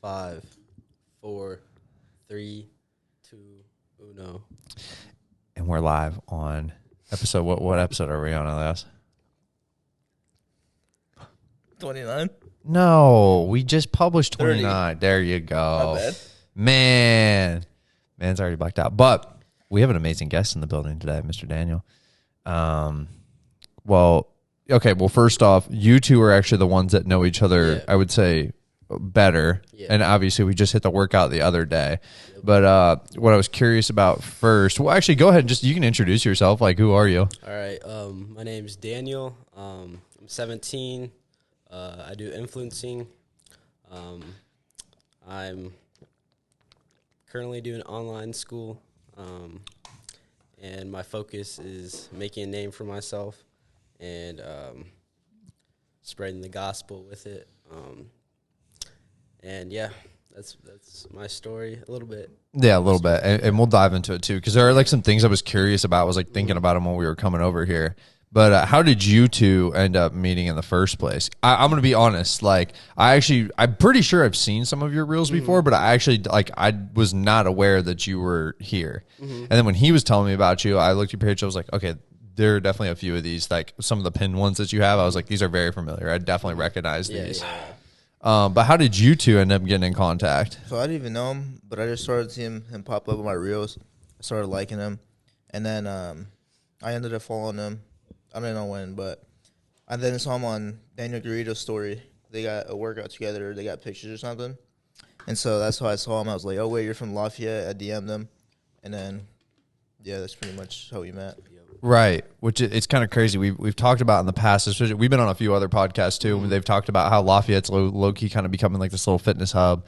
5, 4, 3, 2, 1. And we're live on episode. What episode are we on, Eliaz? 29. No, we just published 30. 29. There you go. My bad. Man's already blacked out. But we have an amazing guest in the building today, Mr. Daniel. Well, first off, you two are actually the ones that know each other, I would say, better. Yeah. And obviously, we just hit the workout the other day. Yep. But what I was curious about first, well, actually, go ahead and you can introduce yourself. Like, who are you? All right. My name's Daniel. I'm 17. I do influencing. I'm currently doing online school. And my focus is making a name for myself and spreading the gospel with it. And yeah, that's my story a little bit. Yeah, a little bit, and we'll dive into it too, because there are like some things I was curious about. I was like thinking about them when we were coming over here. But how did you two end up meeting in the first place? I'm going to be honest. Like, I'm pretty sure I've seen some of your reels before, but I was not aware that you were here. Mm-hmm. And then when he was telling me about you, I looked at your page. I was like, okay, there are definitely a few of these, like some of the pinned ones that you have. I was like, these are very familiar. I definitely recognize these. Yeah. But how did you two end up getting in contact? So I didn't even know him, but I just started seeing him pop up on my reels. I started liking him, and then I ended up following him. I don't know when, but I then saw him on Daniel Garrido's story. They got a workout together. They got pictures or something. And so that's how I saw him. I was like, oh, wait, you're from Lafayette. I DM'd them. And then, yeah, that's pretty much how we met. Right, which it's kind of crazy. We've talked about in the past, especially we've been on a few other podcasts too, and they've talked about how Lafayette's low-key kind of becoming like this little fitness hub.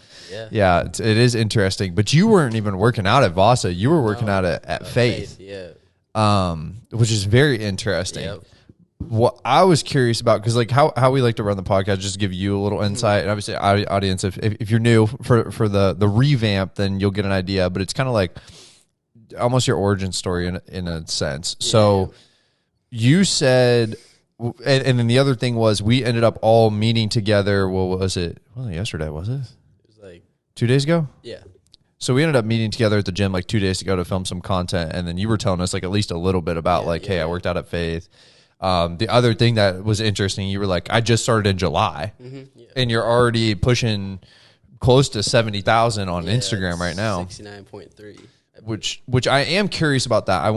Yeah, it is interesting. But you weren't even working out at Vasa. You were working out at Faith. Which is very interesting. Yep. What I was curious about, because like how we like to run the podcast, just to give you a little insight, and obviously audience, if you're new for the revamp, then you'll get an idea. But it's kind of like almost your origin story in a sense. Yeah. So you said, and then the other thing was we ended up all meeting together. What was it? Well, yesterday, was it? It was like 2 days ago. Yeah. So we ended up meeting together at the gym like 2 days ago to film some content, and then you were telling us like at least a little bit about hey, I worked out at Faith. The other thing that was interesting, you were like, I just started in July, and you're already pushing close to 70,000 on Instagram right now. 69.3. Which I am curious about that.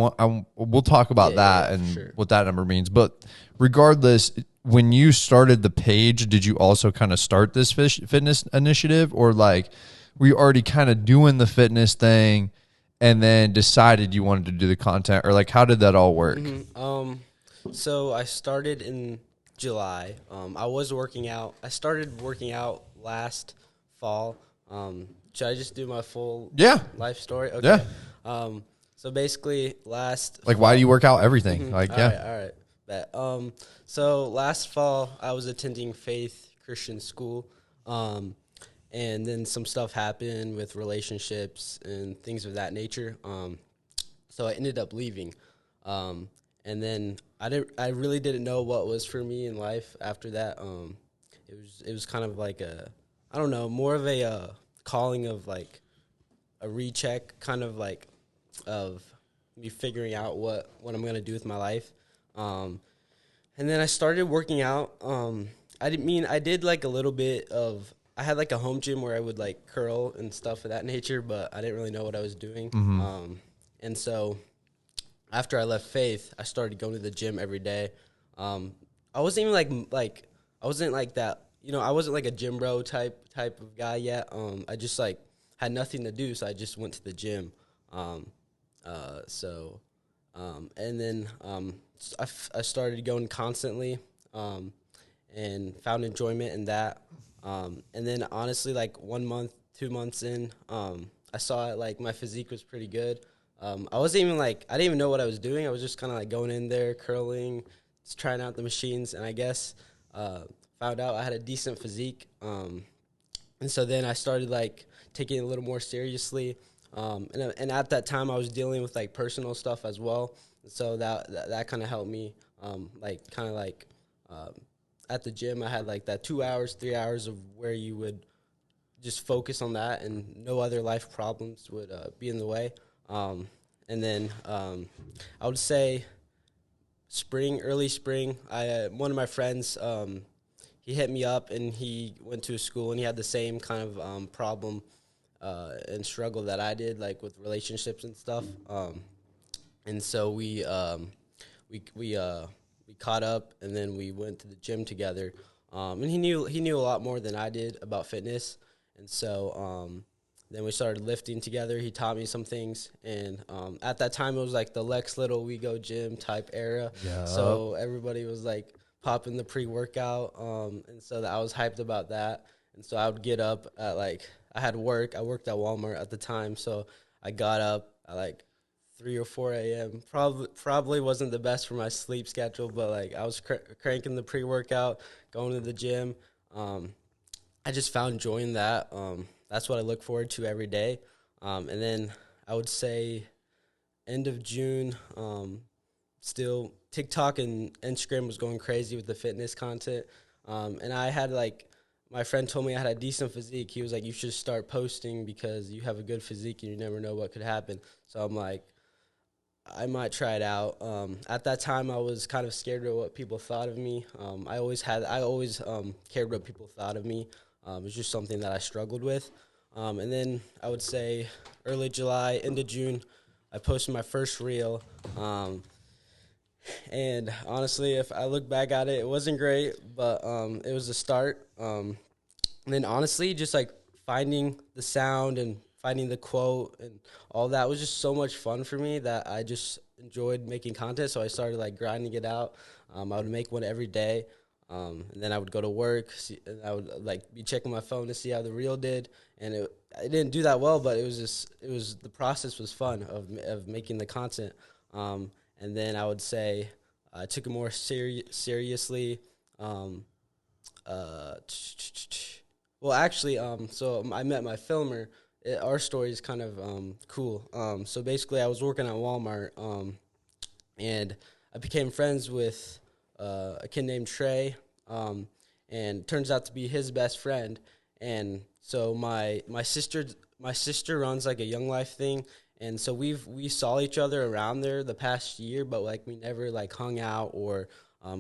We'll talk about that and what that number means. But regardless, when you started the page, did you also kind of start this fitness initiative, or like were you already kind of doing the fitness thing and then decided you wanted to do the content, or like how did that all work? So I started in July. I was working out. I started working out last fall. Should I just do my full life story? Okay. Yeah. So basically why do you work out everything? Like, all right. Bet. So last fall I was attending Faith Christian School. And then some stuff happened with relationships and things of that nature. So I ended up leaving. And then I really didn't know what was for me in life after that. It was kind of like more of a calling of like a recheck, kind of like of me figuring out what I'm going to do with my life. And then I started working out. I did like a little bit of, I had like a home gym where I would like curl and stuff of that nature, but I didn't really know what I was doing. Mm-hmm. And so after I left Faith, I started going to the gym every day. I wasn't even like I wasn't like that, I wasn't like a gym bro type of guy yet. I just like had nothing to do, so I just went to the gym. And then I started going constantly, and found enjoyment in that. And then honestly, like 1 month, 2 months in, I saw it like my physique was pretty good. I didn't even know what I was doing. I was just kind of like going in there, curling, just trying out the machines, and I guess found out I had a decent physique. And so then I started like taking it a little more seriously. And at that time I was dealing with like personal stuff as well. So that kind of helped me, at the gym, I had like that 2 hours, 3 hours of where you would just focus on that, and no other life problems would be in the way. And then I would say early spring, one of my friends, he hit me up, and he went to a school, and he had the same kind of problem and struggle that I did, like with relationships and stuff. And so we caught up, and then we went to the gym together. And he knew a lot more than I did about fitness, and so then we started lifting together. He taught me some things, and at that time it was like the Lex Little We Go Gym type era. Yeah. So everybody was like popping the pre-workout, and so I was hyped about that. And so I would get up at I worked at Walmart at the time, so I got up at like 3 or 4 a.m. Probably wasn't the best for my sleep schedule, but like I was cranking the pre-workout, going to the gym. I just found joy in that. That's what I look forward to every day. And then I would say end of June, still TikTok and Instagram was going crazy with the fitness content. And I had my friend told me I had a decent physique. He was like, you should start posting because you have a good physique and you never know what could happen. So I'm like, I might try it out. At that time, I was kind of scared of what people thought of me. I always cared what people thought of me. It was just something that I struggled with. And then I would say early July, into June, I posted my first reel. And honestly, if I look back at it, it wasn't great, but it was a start. And then honestly, just like finding the sound and finding the quote and all that was just so much fun for me that I just enjoyed making content. So I started like grinding it out. I would make one every day. And then I would go to work, and I would like be checking my phone to see how the reel did. And it didn't do that well, but the process was fun of making the content. And then I would say I took it more seriously. Well, actually, so I met my filmer. Our story is kind of cool. So basically, I was working at Walmart, and I became friends with a kid named Trey, and turns out to be his best friend. And so my sister runs like a Young Life thing, and so we saw each other around there the past year, but like we never like hung out or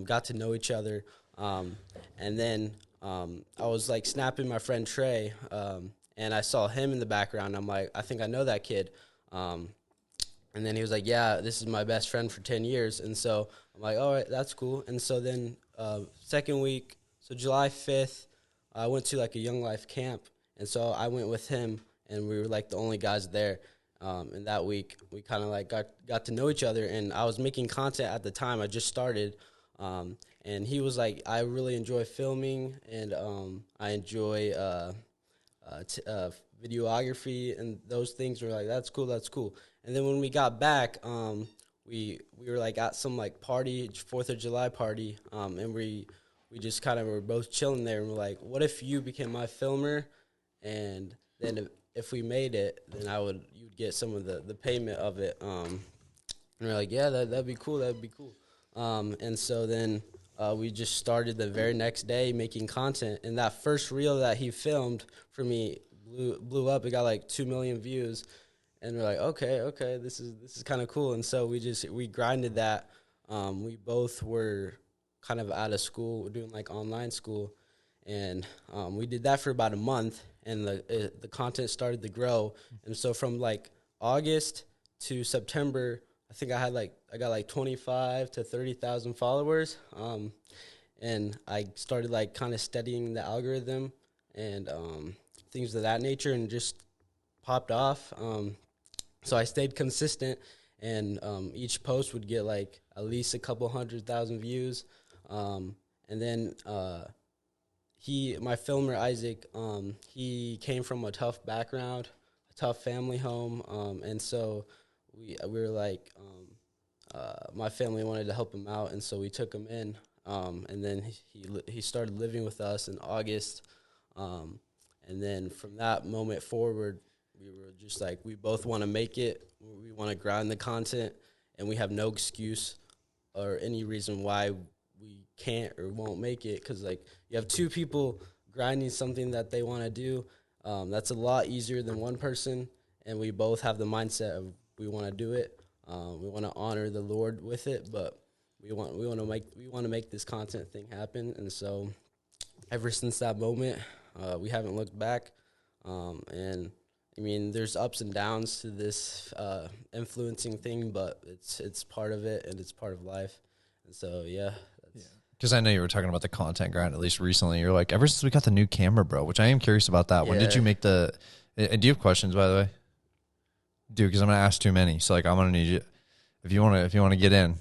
got to know each other. And then I was like snapping my friend Trey, and I saw him in the background. I'm like, I think I know that kid. And then he was like, yeah, this is my best friend for 10 years. And so I'm like, all right, that's cool. And so then second week, so July 5th, I went to like a Young Life camp. And so I went with him, and we were like the only guys there. And that week, we kind of like got to know each other. And I was making content at the time. I just started. And he was like, I really enjoy filming, and I enjoy videography, and those things. Were like, that's cool. And then when we got back, we were like at some like party, 4th of July party, and we just kind of were both chilling there, and we're like, what if you became my filmer, and then if we made it, then you'd get some of the payment of it. And we're like, yeah, that'd be cool. And so then we just started the very next day making content, and that first reel that he filmed for me blew up. It got like 2 million views, and we're like, okay, this is kind of cool. And so we grinded that. We both were kind of out of school, we're doing like online school, and we did that for about a month, and the content started to grow. And so from like August to September, I think I got like 25 to 30,000 followers. And I started like kind of studying the algorithm and things of that nature, and just popped off. So I stayed consistent, and each post would get like at least a couple 100,000 views. And then my filmer Isaac, he came from a tough background, a tough family home, and so we were like, my family wanted to help him out, and so we took him in. And then he started living with us in August, and then from that moment forward, we were just like, we both want to make it. We want to grind the content, and we have no excuse or any reason why we can't or won't make it. Because like, you have two people grinding something that they want to do. That's a lot easier than one person, and we both have the mindset of we want to do it. We want to honor the Lord with it, but we want to make this content thing happen. And so, ever since that moment, we haven't looked back. And I mean, there's ups and downs to this influencing thing, but it's part of it and it's part of life. And so, yeah. Because I know you were talking about the content grind, at least recently. You're like, ever since we got the new camera, bro, which I am curious about that. Yeah. When did you make do you have questions, by the way? Dude, because I'm going to ask too many. So, like, I'm going to need you. If you want to get in,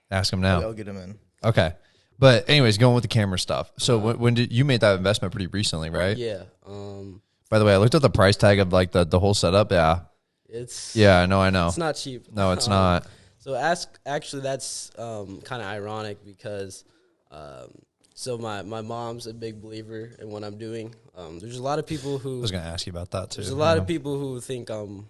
ask them now. I'll get them in. Okay. But anyways, going with the camera stuff. So when did you made that investment pretty recently, right? Yeah. By the way, I looked at the price tag of like the whole setup. Yeah. I know. It's not cheap. No, it's not. So actually that's kind of ironic because so my mom's a big believer in what I'm doing. There's a lot of people who I was going to ask you about that too. There's a lot of people who think I'm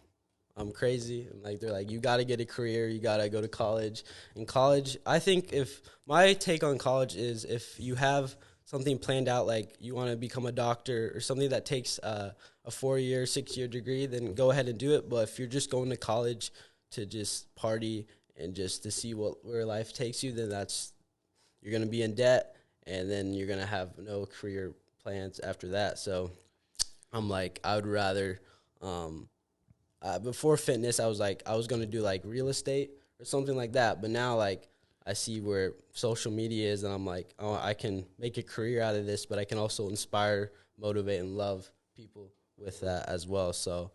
crazy. Like they're like, you got to get a career, you got to go to college. In college, I think if my take on college is if you have something planned out, like you want to become a doctor or something that takes a 4-year, 6-year degree, then go ahead and do it. But if you're just going to college to just party and just to see where life takes you, then you're going to be in debt, and then you're going to have no career plans after that. So I'm like, I would rather before fitness, I was going to do like real estate or something like that. But now like I see where social media is, and I'm like, oh, I can make a career out of this, but I can also inspire, motivate, and love people with that as well. So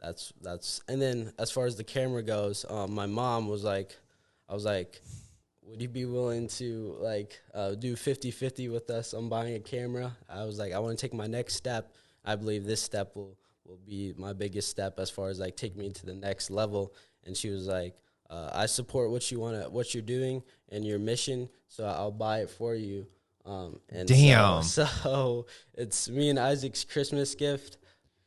that's and then as far as the camera goes, my mom was like, I was like, would you be willing to like do 50-50 with us on buying a camera? I was like, I want to take my next step. I believe this step will be my biggest step as far as like take me to the next level. And she was like, I support what you're doing and your mission, so I'll buy it for you. And damn. So it's me and Isaac's Christmas gift,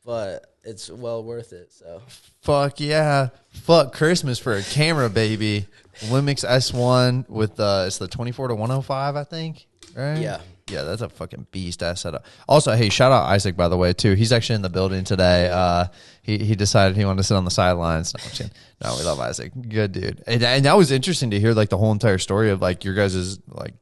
but it's well worth it. So fuck yeah, fuck Christmas for a camera, baby. Lumix S1 with it's the 24-105, I think, right? Yeah, that's a fucking beast ass setup. Also, hey, shout out Isaac, by the way, too. He's actually in the building today. He decided he wanted to sit on the sidelines. No, we love Isaac. Good dude. And that was interesting to hear like the whole entire story of like your guys' like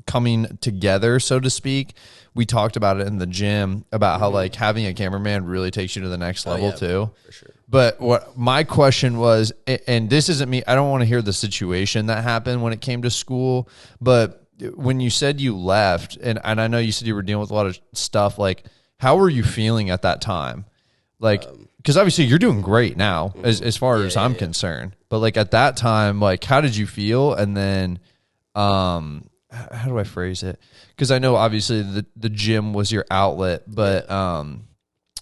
coming together, so to speak. We talked about it in the gym about how like having a cameraman really takes you to the next level too. For sure. But what my question was, and this isn't me, I don't want to hear the situation that happened when it came to school, but when you said you left, and I know you said you were dealing with a lot of stuff, like how were you feeling at that time? Like, because obviously you're doing great now as far as I'm concerned, but like at that time, like how did you feel? And then, how do I phrase it? Because I know obviously the gym was your outlet, but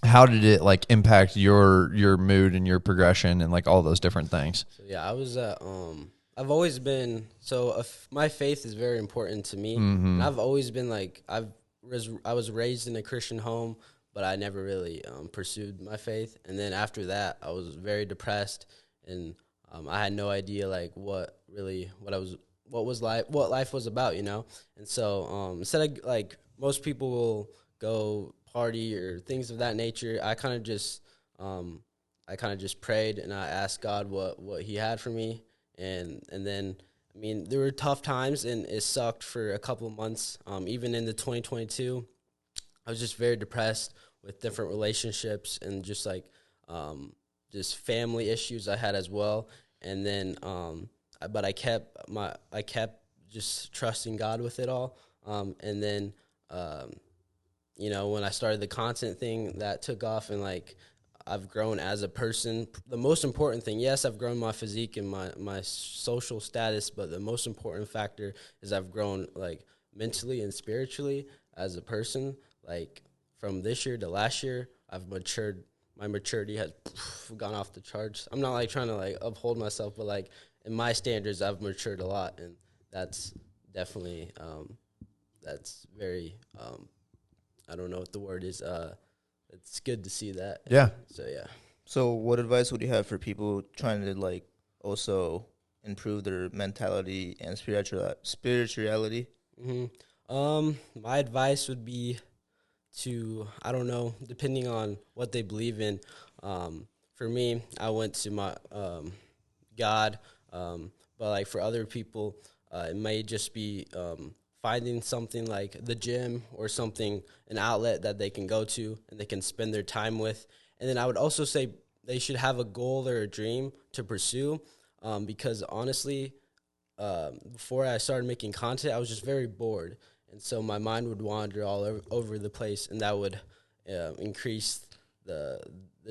how did it like impact your mood and your progression and like all those different things? So I was I've always been my faith is very important to me. And I've always been like I was raised in a Christian home, but I never really pursued my faith. And then after that, I was very depressed, and I had no idea like what life was about, you know. And so instead of like most people will go party or things of that nature, I kind of just prayed, and I asked God what He had for me. And then, I mean, there were tough times, and it sucked for a couple of months. Even in the 2022, I was just very depressed with different relationships and just like just family issues I had as well. And then, but I kept just trusting God with it all. And then, you know, when I started the content thing, that took off, and like I've grown as a person. The most important thing, yes, I've grown my physique and my social status, but the most important factor is I've grown like mentally and spiritually as a person. Like from this year to last year, I've matured. My maturity has gone off the charts. I'm not like trying to like uphold myself, but like in my standards, I've matured a lot, and that's definitely that's very I don't know what the word is. It's good to see that. Yeah. So yeah. So what advice would you have for people trying to like also improve their mentality and spirituality? My advice would be to, I don't know, depending on what they believe in. For me, I went to my God, but like for other people, it may just be finding something like the gym or something, an outlet that they can go to and they can spend their time with. And then I would also say they should have a goal or a dream to pursue, because honestly, before I started making content, I was just very bored. And so my mind would wander all over the place, and that would increase the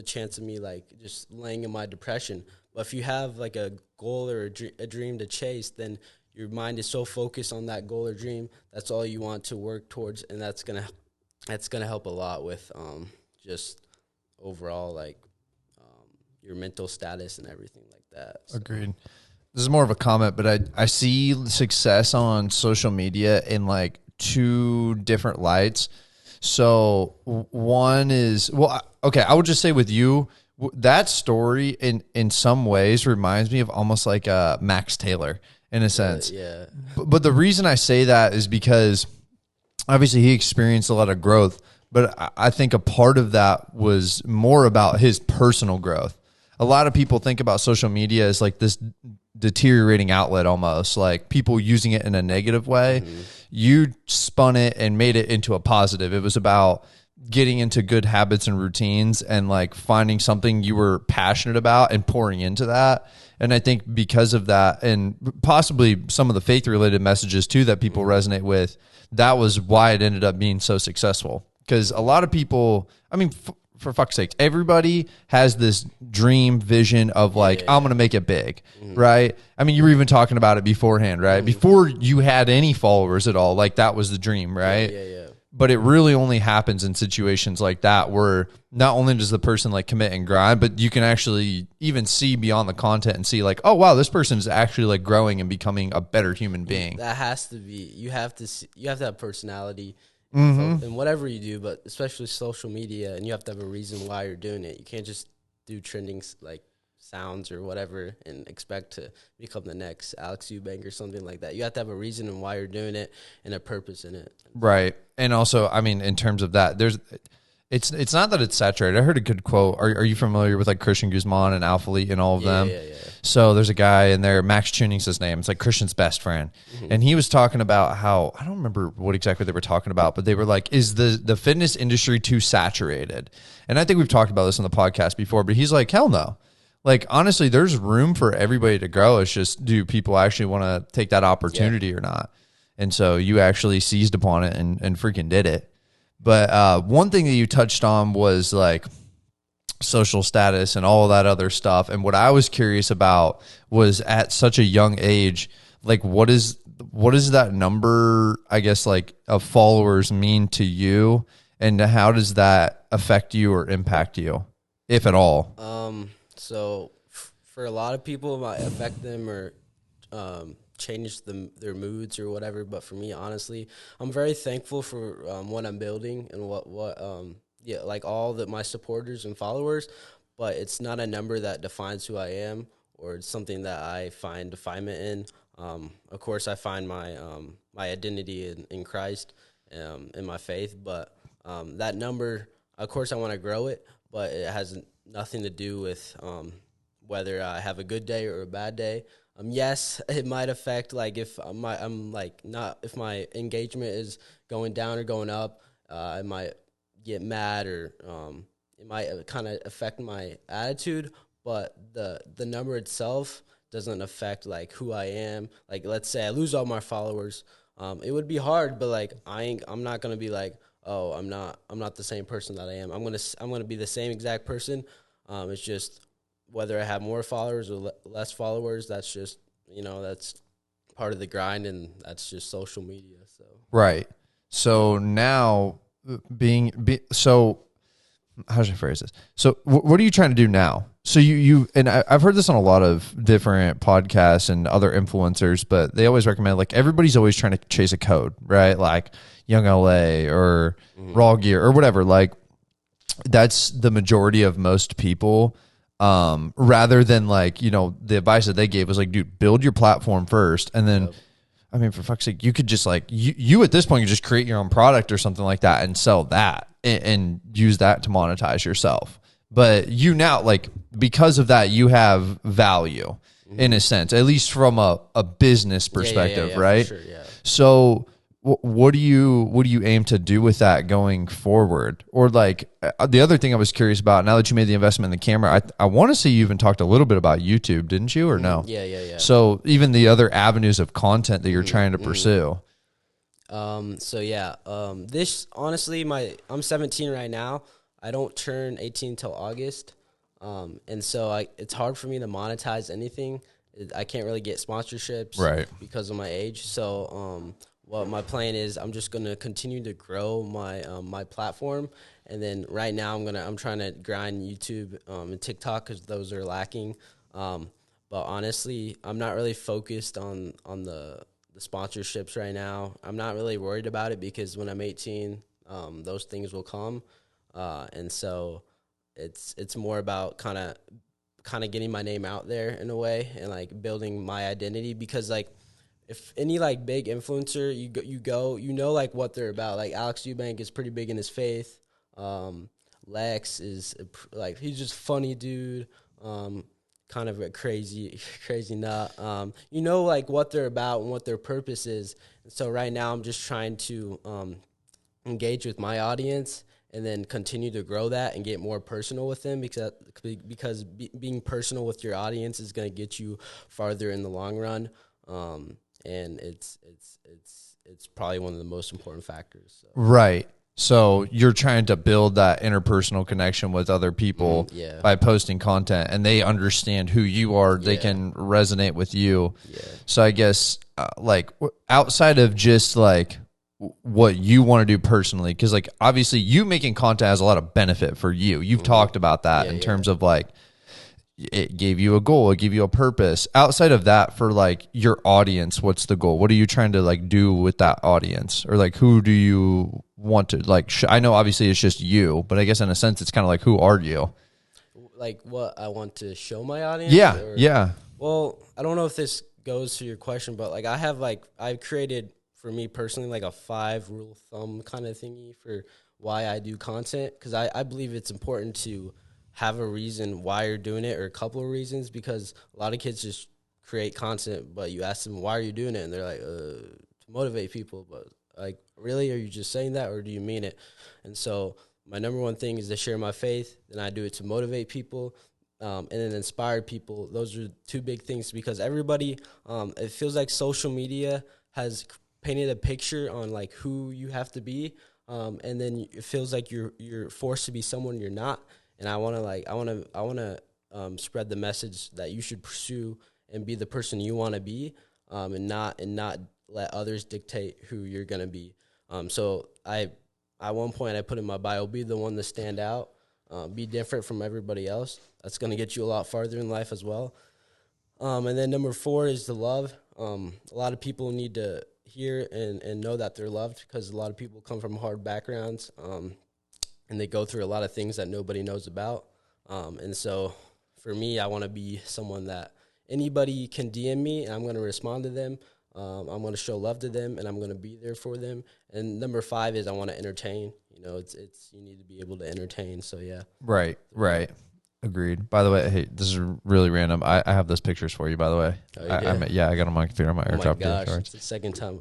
chance of me like just laying in my depression. But if you have like a goal or a dream to chase, then your mind is so focused on that goal or dream, that's all you want to work towards, and that's gonna help a lot with just overall like your mental status and everything like that. So. Agreed. This is more of a comment, but I see success on social media in like two different lights. So one is, well, okay, I would just say with you, that story in some ways reminds me of almost like Max Taylor in a sense. Yeah. But the reason I say that is because obviously he experienced a lot of growth, but I think a part of that was more about his personal growth. A lot of people think about social media as like this deteriorating outlet, almost like people using it in a negative way. Mm-hmm. You spun it and made it into a positive. It was about getting into good habits and routines and like finding something you were passionate about and pouring into that. And I think because of that, and possibly some of the faith related messages too that people resonate with, that was why it ended up being so successful. Because a lot of people, I mean, for fuck's sake, everybody has this dream vision of like, I'm going to make it big, right? I mean, you were even talking about it beforehand, right? Before you had any followers at all, like that was the dream, right? Yeah. But it really only happens in situations like that where not only does the person like commit and grind, but you can actually even see beyond the content and see like, oh, wow, this person is actually like growing and becoming a better human being. That has to be, you have to have personality. Mm-hmm. In whatever you do, but especially social media, and you have to have a reason why you're doing it. You can't just do trending like sounds or whatever and expect to become the next Alex Eubank or something like that. You have to have a reason and why you're doing it and a purpose in it. Right. And also, I mean, in terms of that, it's not that it's saturated. I heard a good quote. Are you familiar with like Christian Guzman and AlphaLion and all of them? Yeah. So there's a guy in there, Max Tuning's his name. It's like Christian's best friend. Mm-hmm. And he was talking about how, I don't remember what exactly they were talking about, but they were like, is the fitness industry too saturated? And I think we've talked about this on the podcast before, but he's like, hell no. Like, honestly, there's room for everybody to grow. It's just, do people actually want to take that opportunity or not? And so you actually seized upon it and freaking did it. But one thing that you touched on was like social status and all that other stuff. And what I was curious about was at such a young age, like what is that number, I guess, like of followers mean to you, and how does that affect you or impact you, if at all? So for a lot of people, it might affect them or change their moods or whatever. But for me, honestly, I'm very thankful for what I'm building and what like all my supporters and followers. But it's not a number that defines who I am, or it's something that I find definement in. Of course, I find my identity in Christ, in my faith. But that number, of course, I want to grow it, but it has nothing to do with whether I have a good day or a bad day. Yes, it might affect like if if my engagement is going down or going up, I might get mad, or it might kind of affect my attitude. But the number itself doesn't affect like who I am. Like, let's say I lose all my followers, it would be hard, but like I'm not gonna be like, oh, I'm not the same person that I am. I'm gonna be the same exact person. It's just whether I have more followers or less followers. That's just, that's part of the grind, and that's just social media. So right. So now so how should I phrase this? So what are you trying to do now? So you and I've heard this on a lot of different podcasts and other influencers, but they always recommend, like, everybody's always trying to chase a code, right? Like Young LA or Raw Gear or whatever. Like, that's the majority of most people. Rather than like, the advice that they gave was like, dude, build your platform first. And then, I mean, for fuck's sake, you could just like, you at this point, you just create your own product or something like that and sell that. and use that to monetize yourself. But you now, like, because of that, you have value in a sense, at least from a business perspective, right? For sure, yeah. So what do you aim to do with that going forward? Or like the other thing I was curious about, now that you made the investment in the camera, I want to say you even talked a little bit about YouTube, didn't you, or no? Yeah. So even the other avenues of content that you're trying to pursue. This honestly, I'm 17 right now. I don't turn 18 until August. And so it's hard for me to monetize anything. I can't really get sponsorships because of my age. So, what my plan is, I'm just gonna continue to grow my platform, and then right now I'm trying to grind YouTube and TikTok because those are lacking. But honestly, I'm not really focused on the sponsorships right now. I'm not really worried about it because when I'm 18, those things will come, and so it's more about kind of getting my name out there in a way and like building my identity, because like if any like big influencer you know like what they're about. Like Alex Eubank is pretty big in his faith. Lex is like, he's just funny dude, kind of a crazy nut. You know like what they're about and what their purpose is. And so right now I'm just trying to engage with my audience and then continue to grow that and get more personal with them, because being personal with your audience is going to get you farther in the long run. And it's probably one of the most important factors. So. Right. So you're trying to build that interpersonal connection with other people by posting content, and they understand who you are. They can resonate with you. Yeah. So I guess like outside of just like what you want to do personally, because like obviously you making content has a lot of benefit for you. You've talked about that in terms of like it gave you a goal, it gave you a purpose. Outside of that, for like your audience, what's the goal? What are you trying to like do with that audience? Or like who do you want to like I know obviously it's just you, but I guess in a sense it's kind of like, who are you? Like what I want to show my audience? Yeah. Well, I don't know if this goes to your question, but like I've created for me personally like a 5 rule of thumb kind of thingy for why I do content, because I believe it's important to have a reason why you're doing it, or a couple of reasons, because a lot of kids just create content, but you ask them, why are you doing it? And they're like, to motivate people. But like, really, are you just saying that, or do you mean it? And so my number one thing is to share my faith. Then I do it to motivate people, and then inspire people. Those are 2 big things, because everybody, it feels like social media has painted a picture on like who you have to be, and then it feels like you're forced to be someone you're not. And I want to spread the message that you should pursue and be the person you want to be, and not let others dictate who you're gonna be. So at one point I put in my bio, be the one to stand out, be different from everybody else. That's gonna get you a lot farther in life as well. And then number 4 is the love. A lot of people need to hear and know that they're loved, because a lot of people come from hard backgrounds. And they go through a lot of things that nobody knows about. And so for me, I want to be someone that anybody can DM me, and I'm going to respond to them. I'm going to show love to them, and I'm going to be there for them. And number 5 is I want to entertain. You know, it's you need to be able to entertain. So, yeah. Right. Agreed. By the way, hey, this is really random. I have those pictures for you, by the way. Oh, I got them on my computer on my AirDrop. Oh, my gosh. It's the second time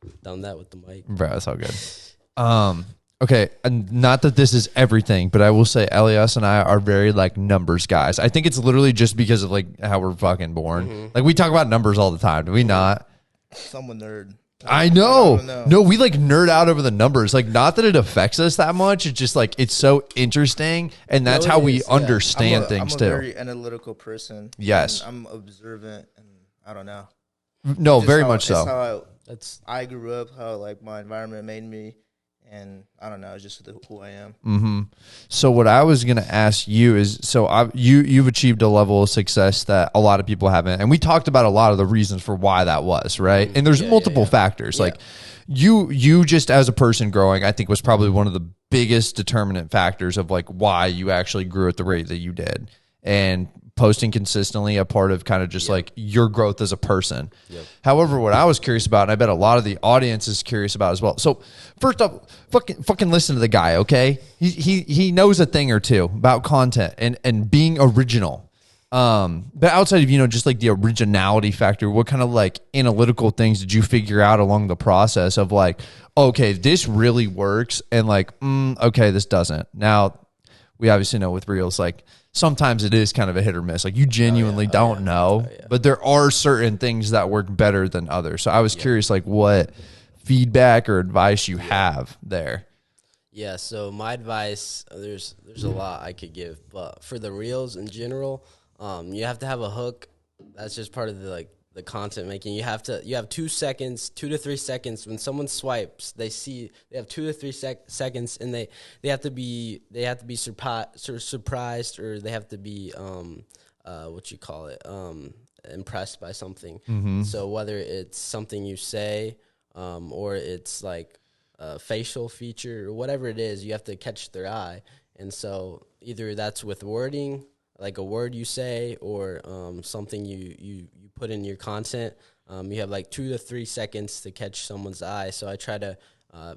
I've done that with the mic. Bro, that's all good. Okay, and not that this is everything, but I will say Elias and I are very like numbers guys. I think it's literally just because of like how we're fucking born. Like we talk about numbers all the time. Do we not? Someone nerd. I know. No, we like nerd out over the numbers. Like, not that it affects us that much. It's just like it's so interesting, and that's how we understand things too. I'm a very analytical person. Yes, I'm observant, and I don't know. No, very much so. How I grew up, how like my environment made me. And I don't know, it's just who I am. Mm-hmm. So what I was going to ask you is, so you've achieved a level of success that a lot of people haven't. And we talked about a lot of the reasons for why that was, right? And there's multiple factors. Like you just as a person growing, I think was probably one of the biggest determinant factors of like why you actually grew at the rate that you did. And posting consistently a part of kind of just like your growth as a person. Yep. However, what I was curious about, and I bet a lot of the audience is curious about as well. So first up, fucking listen to the guy, okay? He knows a thing or two about content and being original. But outside of, just like the originality factor, what kind of like analytical things did you figure out along the process of like, okay, this really works, and like, okay, this doesn't. Now, we obviously know with Reels, like, sometimes it is kind of a hit or miss. Like, you genuinely don't know, but there are certain things that work better than others. So I was curious, like, what feedback or advice you have there. Yeah, so my advice, there's a lot I could give, but for the Reels in general, you have to have a hook. That's just part of the content making. You have 2 seconds, 2 to 3 seconds. When someone swipes, they have 2 to 3 seconds, and they have to be surprised, or they have to be impressed by something. Mm-hmm. So whether it's something you say, or it's like a facial feature or whatever it is, you have to catch their eye. And so either that's with wording, like a word you say, or something you put in your content. You have like 2 to 3 seconds to catch someone's eye. So I try to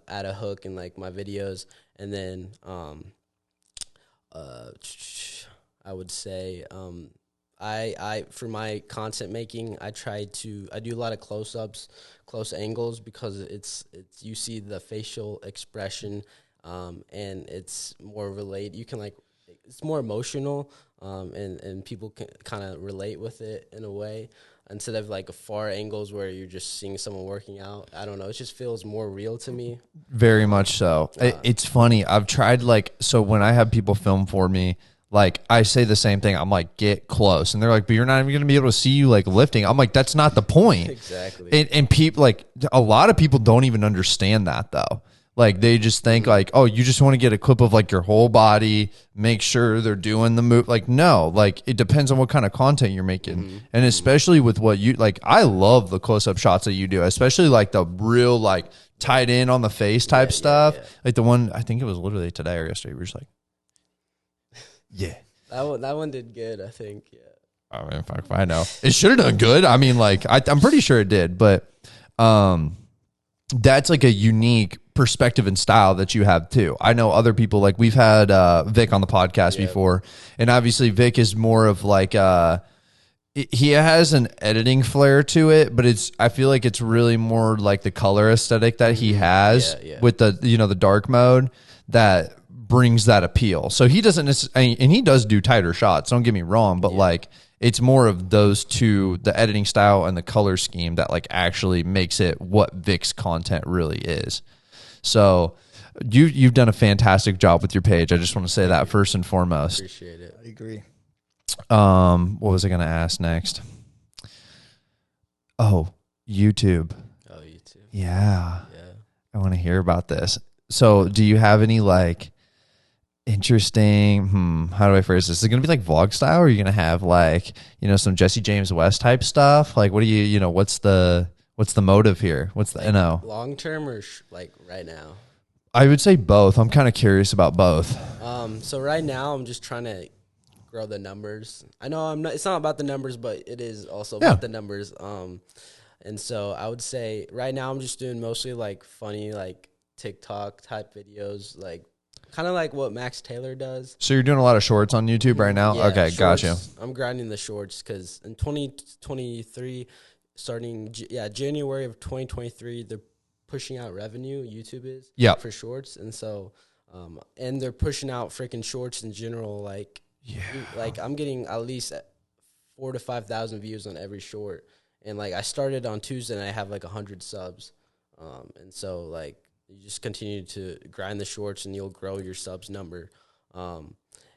add a hook in like my videos, and then I would say I for my content making, I do a lot of close-ups, close angles, because it's you see the facial expression, and it's more relate. You can like, it's more emotional, and people can kind of relate with it in a way, instead of like far angles where you're just seeing someone working out. I don't know. It just feels more real to me. Very much so. It's funny. I've tried so when I have people film for me, like I say the same thing. I'm like, get close. And they're like, but you're not even going to be able to see you like lifting. I'm like, that's not the point. Exactly. And people, like, a lot of people don't even understand that though. Like, they just think like, oh, you just want to get a clip of like your whole body, make sure they're doing the move. Like, no, like it depends on what kind of content you're making. Mm-hmm. And especially with what you like, I love the close-up shots that you do, especially like the real, like tied in on the face type stuff. Yeah. Like the one, I think it was literally today or yesterday. We were just like, yeah. That one did good, I think. Yeah. I mean, fuck if I know. It should have done good. I mean, like, I'm pretty sure it did, but that's like a unique perspective and style that you have too. I know other people, like we've had Vic on the podcast before, and obviously Vic is more of like he has an editing flair to it, but I feel like it's really more like the color aesthetic that he has with the the dark mode that brings that appeal. So he doesn't necessarily, and he does do tighter shots, don't get me wrong, but like it's more of those two, the editing style and the color scheme, that like actually makes it what Vic's content really is. So you've done a fantastic job with your page. I just want to say that first and foremost. Appreciate it. I agree. What was I going to ask next? Oh, YouTube. Oh, YouTube. Yeah. I want to hear about this. So do you have any like interesting, how do I phrase this? Is it going to be like vlog style, or are you going to have like, some Jesse James West type stuff? Like, what do you, what's the motive here? What's the, like long term or like right now? I would say both. I'm kind of curious about both. So right now I'm just trying to grow the numbers. I know it's not about the numbers, but it is also about the numbers. And so I would say right now I'm just doing mostly like funny, like TikTok type videos, like kind of like what Max Taylor does. So you're doing a lot of shorts on YouTube right now? Yeah, okay, gotcha. I'm grinding the shorts because in 2023, starting January of 2023, they're pushing out revenue. YouTube is for shorts, and so and they're pushing out freaking shorts in general. Like like I'm getting at least 4,000 to 5,000 views on every short, and like I started on Tuesday and I have like 100 subs, and so like you just continue to grind the shorts and you'll grow your subs number, and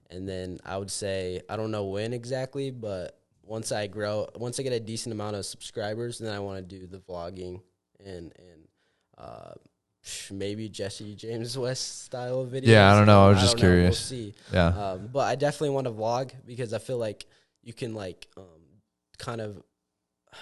then I would say I don't know when exactly, but once I get a decent amount of subscribers, then I want to do the vlogging and maybe Jesse James West style of videos. Yeah, I don't know. I was just curious. We'll see. Yeah. But I definitely want to vlog because I feel like you can like kind of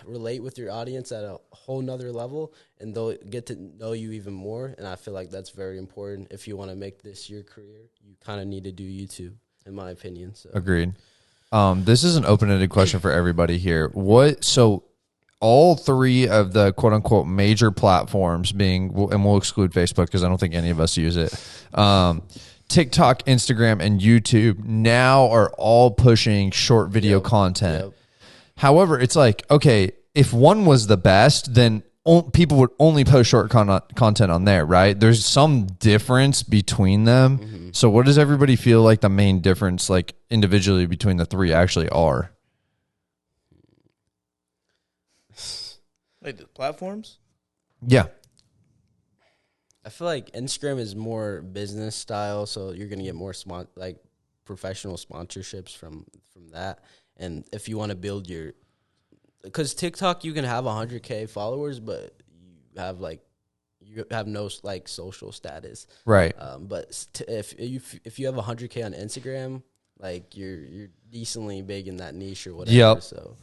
relate with your audience at a whole nother level, and they'll get to know you even more. And I feel like that's very important. If you want to make this your career, you kind of need to do YouTube, in my opinion. So Agreed. This is an open-ended question for everybody here. So all three of the quote-unquote major platforms being, and we'll exclude Facebook because I don't think any of us use it, TikTok, Instagram, and YouTube now are all pushing short video content. Yep. However, it's like, okay, if one was the best, then people would only post short content on there, right? There's some difference between them. Mm-hmm. So what does everybody feel like the main difference, like individually between the three actually are? Like the platforms? Yeah. I feel like Instagram is more business style, so you're going to get more like professional sponsorships from that. And if you want to build your, because TikTok, you can have 100K followers, but you have no like social status, right? But if you have 100K on Instagram, like you're decently big in that niche or whatever. Yep. So.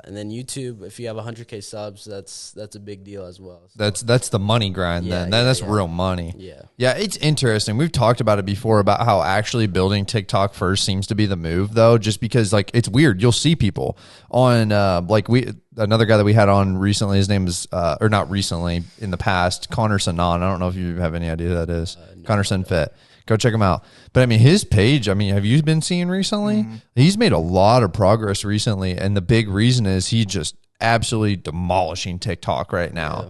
And then YouTube, if you have 100K subs, that's a big deal as well. So. That's the money grind. Yeah, that's real money. Yeah, it's interesting. We've talked about it before about how actually building TikTok first seems to be the move, though. Just because like it's weird, you'll see people on another guy that we had on recently. His name is or not recently, in the past, Connor Sanan. I don't know if you have any idea who that is. No, Connor Sinfit. Go check him out. But I mean, his page, have you been seeing recently? Mm-hmm. He's made a lot of progress recently. And the big reason is he's just absolutely demolishing TikTok right now. Yeah.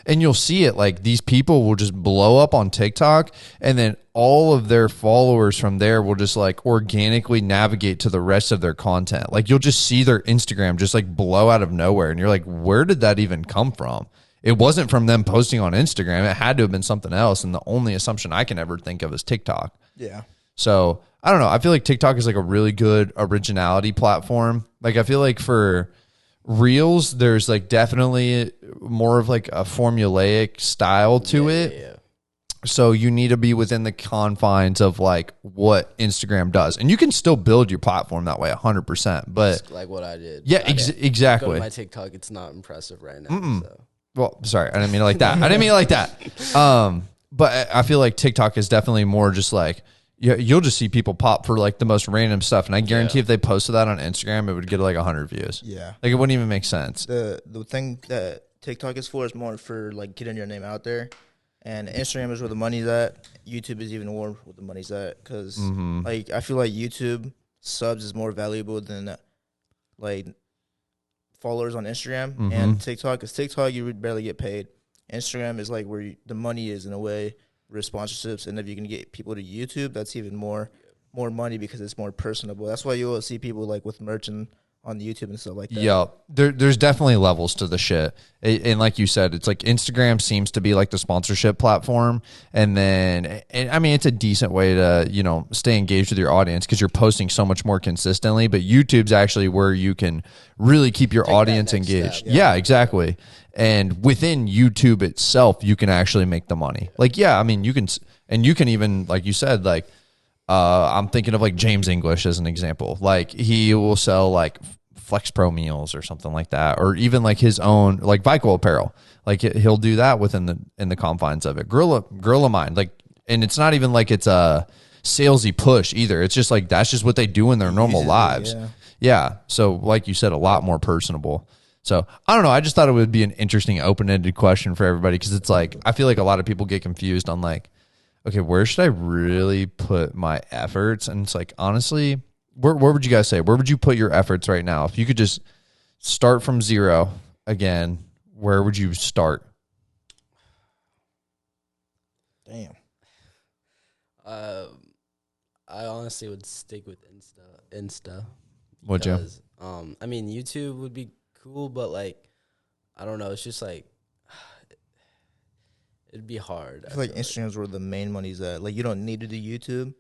And you'll see it, like these people will just blow up on TikTok, and then all of their followers from there will just like organically navigate to the rest of their content. Like you'll just see their Instagram just like blow out of nowhere. And you're like, where did that even come from? It wasn't from them posting on Instagram. It had to have been something else. And the only assumption I can ever think of is TikTok. Yeah. So I don't know. I feel like TikTok is like a really good originality platform. Like I feel like for Reels, there's like definitely more of like a formulaic style to it. Yeah. So you need to be within the confines of like what Instagram does. And you can still build your platform that way 100%. But just like what I did. Yeah, exactly. Go to my TikTok, it's not impressive right now. So. Well, sorry, I didn't mean it like that. But I feel like TikTok is definitely more just like, you'll just see people pop for like the most random stuff. And I guarantee if they posted that on Instagram, it would get like 100 views. Yeah. Like it wouldn't even make sense. The thing that TikTok is for is more for like getting your name out there. And Instagram is where the money's at. YouTube is even more where the money's at. Because like I feel like YouTube subs is more valuable than like followers on Instagram and TikTok. Because TikTok, you would barely get paid. Instagram is like where the money is in a way, with sponsorships. And if you can get people to YouTube, that's even more money because it's more personable. That's why you will see people like with merch and on YouTube and stuff like that. Yeah, there's definitely levels to the shit. And like you said, it's like Instagram seems to be like the sponsorship platform. And I mean, it's a decent way to, stay engaged with your audience because you're posting so much more consistently. But YouTube's actually where you can really keep your audience engaged. Yeah, exactly. And within YouTube itself, you can actually make the money. Like, I mean, you can even, like you said, like, I'm thinking of like James English as an example. Like he will sell like Flex Pro meals or something like that, or even like his own like Vico apparel. Like he'll do that within the confines of it. Gorilla Mind, like, and it's not even like it's a salesy push either. It's just like that's just what they do in their normal lives. Yeah. So like you said, a lot more personable. So I don't know. I just thought it would be an interesting open-ended question for everybody because it's like I feel like a lot of people get confused on like, okay, where should I really put my efforts? And it's like, honestly, where would you guys say? Where would you put your efforts right now? If you could just start from zero again, where would you start? Damn. I honestly would stick with Insta. Would you? I mean, YouTube would be cool, but like, I don't know. It's just like, it'd be hard. I feel like Instagram's where the main money's at. Like, you don't need to do YouTube,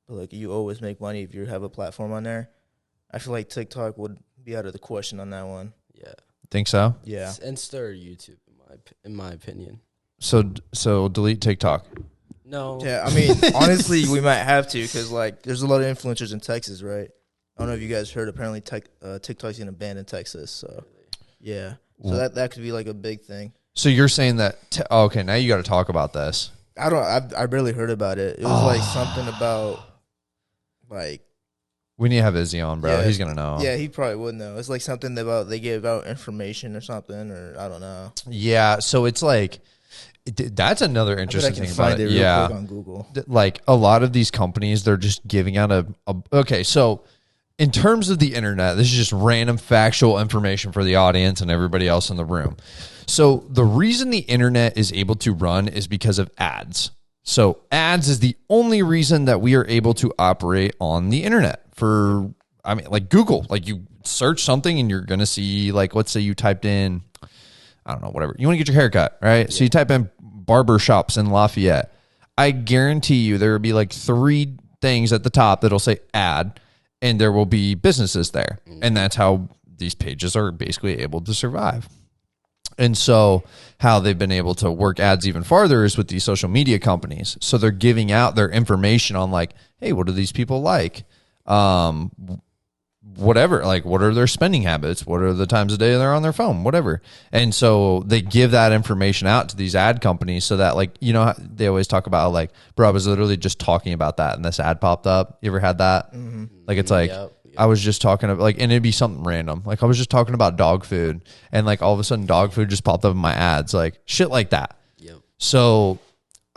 but like you always make money if you have a platform on there. I feel like TikTok would be out of the question on that one. Yeah. Think so? Yeah. It's Insta or YouTube, in my opinion. So delete TikTok. No. Yeah, I mean, honestly, we might have to because like there's a lot of influencers in Texas, right? I don't know if you guys heard. Apparently, TikTok's gonna ban in Texas. So yeah, so that could be like a big thing. So you're saying that? Okay, now you got to talk about this. I barely heard about it. It was like something about like We need to have Izzy on, bro. Yeah. He's gonna know. Yeah, he probably would know. It's like something about they give out information or something, or I don't know. Yeah, so it's like that's another interesting thing about it. Real quick on Google. Like a lot of these companies, they're just giving out okay. So in terms of the internet, this is just random factual information for the audience and everybody else in the room. So the reason the internet is able to run is because of ads. So ads is the only reason that we are able to operate on the internet. Like Google, like you search something and you're going to see, like, let's say you typed in, I don't know, whatever. You want to get your hair cut, right? Yeah. So you type in barber shops in Lafayette. I guarantee you there will be like 3 things at the top that'll say ad, and there will be businesses there. And that's how these pages are basically able to survive. And so how they've been able to work ads even farther is with these social media companies. So they're giving out their information on like, hey, what do these people like? Whatever, like what are their spending habits? What are the times of day they're on their phone? Whatever. And so they give that information out to these ad companies so that, like, you know, they always talk about like, bro, I was literally just talking about that and this ad popped up. You ever had that? Mm-hmm. Like, it's like, yep. I was just talking about, like, and it'd be something random. Like I was just talking about dog food and like all of a sudden dog food just popped up in my ads, like shit like that. Yep. So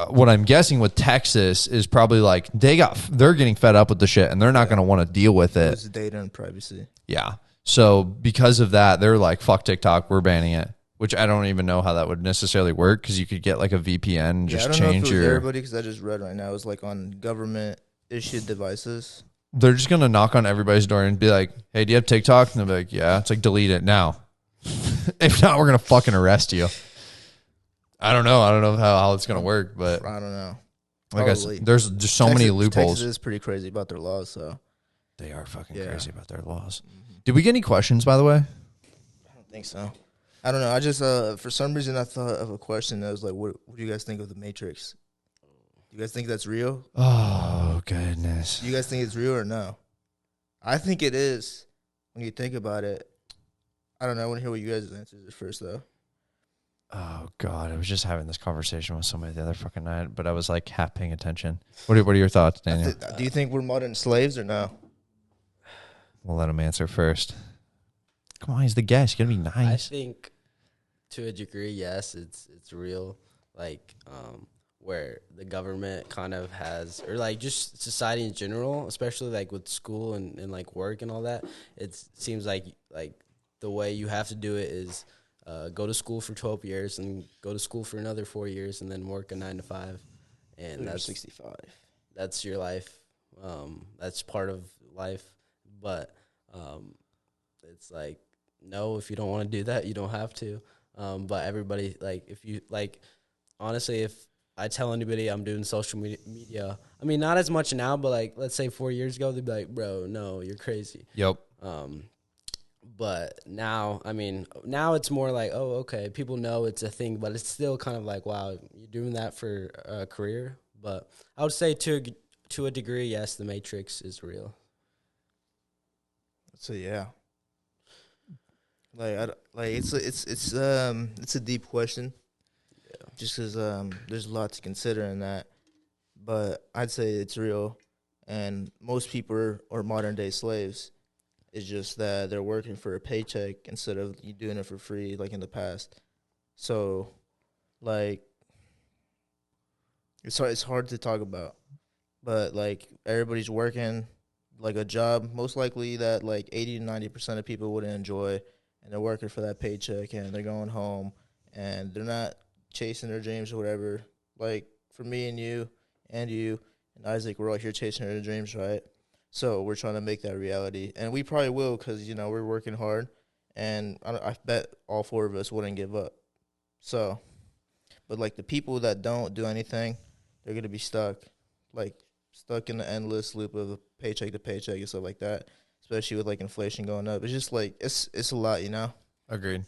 what I'm guessing with Texas is probably like they're getting fed up with the shit and they're not going to want to deal with it. It's data and privacy. Yeah. So because of that, they're like, fuck TikTok, we're banning it. Which I don't even know how that would necessarily work, because you could get like a VPN and just change I don't know if it was everybody, because I just read right now it's like on government issued devices. They're just going to knock on everybody's door and be like, hey, do you have TikTok? And they'll be like, yeah. It's like, delete it now. If not, we're going to fucking arrest you. I don't know. I don't know how it's going to work, but I don't know. Like I said, there's just so many loopholes. Texas is pretty crazy about their laws, so they are fucking crazy about their laws. Mm-hmm. Did we get any questions, by the way? I don't think so. I don't know. I just for some reason I thought of a question that was like, what do you guys think of the Matrix? Do you guys think that's real? Oh goodness. Do you guys think it's real or no? I think it is. When you think about it, I don't know. I want to hear what you guys' answers are first, though. Oh God, I was just having this conversation with somebody the other fucking night, but I was like half paying attention. What are your thoughts, Daniel? Do you think we're modern slaves or no? We'll let him answer first. Come on, he's the guest. You gotta be nice. I think to a degree, yes, it's real. Like, where the government kind of has, or like just society in general, especially like with school and like work and all that, it seems like the way you have to do it is go to school for 12 years and go to school for another 4 years and then work a 9 to 5. And that's 65. That's your life. That's part of life. But it's like, no, if you don't want to do that, you don't have to. But everybody, like, if you, like, honestly, if I tell anybody I'm doing social media, I mean, not as much now, but, like, let's say 4 years ago, they'd be like, bro, no, you're crazy. Yep. But now, I mean, now it's more like, oh, okay, people know it's a thing, but it's still kind of like, wow, you're doing that for a career. But I would say to a degree, yes, the Matrix is real. So yeah, it's a deep question. Yeah. Just because there's a lot to consider in that, but I'd say it's real, and most people are modern day slaves. It's just that they're working for a paycheck instead of you doing it for free like in the past. So, like, it's hard to talk about, but like everybody's working like a job, most likely that like 80 to 90% of people wouldn't enjoy, and they're working for that paycheck, and they're going home, and they're not chasing their dreams or whatever. Like, for me and you and Isaac, we're all here chasing our dreams, right? So we're trying to make that reality, and we probably will, because, you know, we're working hard, and I bet all 4 of us wouldn't give up. So, but like the people that don't do anything, they're going to be stuck in the endless loop of paycheck to paycheck and stuff like that, especially with like inflation going up. It's just like, it's a lot, you know? Agreed.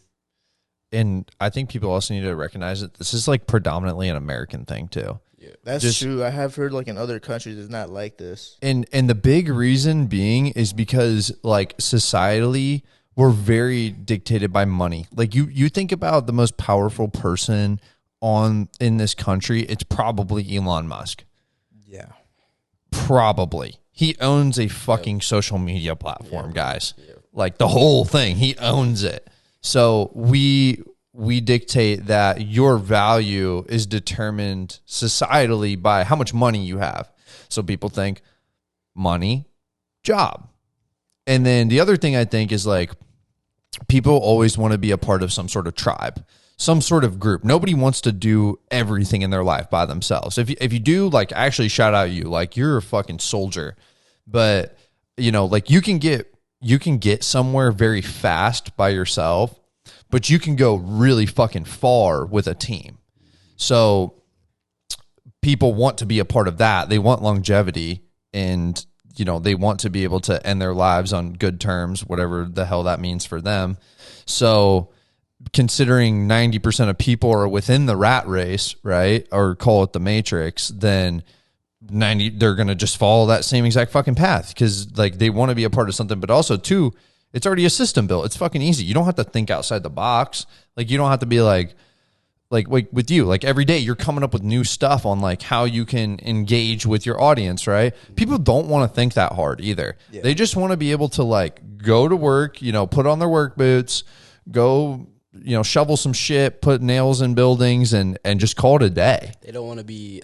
And I think people also need to recognize that this is like predominantly an American thing too. Yeah, that's true. I have heard like in other countries it's not like this. And the big reason being is because like societally we're very dictated by money. Like you think about the most powerful person in this country, it's probably Elon Musk. Yeah. Probably. He owns a fucking social media platform, guys. Like the whole thing. He owns it. So we dictate that your value is determined societally by how much money you have. So people think money, job. And then the other thing I think is like people always want to be a part of some sort of tribe, some sort of group. Nobody wants to do everything in their life by themselves. If you do, like, actually shout out you, like you're a fucking soldier. But you know, like you can get somewhere very fast by yourself, but you can go really fucking far with a team. So people want to be a part of that. They want longevity, and you know, they want to be able to end their lives on good terms, whatever the hell that means for them. So considering 90% of people are within the rat race, right, or call it the matrix, then they're going to just follow that same exact fucking path because like they want to be a part of something. But also too, it's already a system built. It's fucking easy. You don't have to think outside the box. Like you don't have to be like with you, like every day you're coming up with new stuff on like how you can engage with your audience, right? People don't want to think that hard either. Yeah. They just want to be able to like go to work, you know, put on their work boots, go, you know, shovel some shit, put nails in buildings and just call it a day. They don't want to be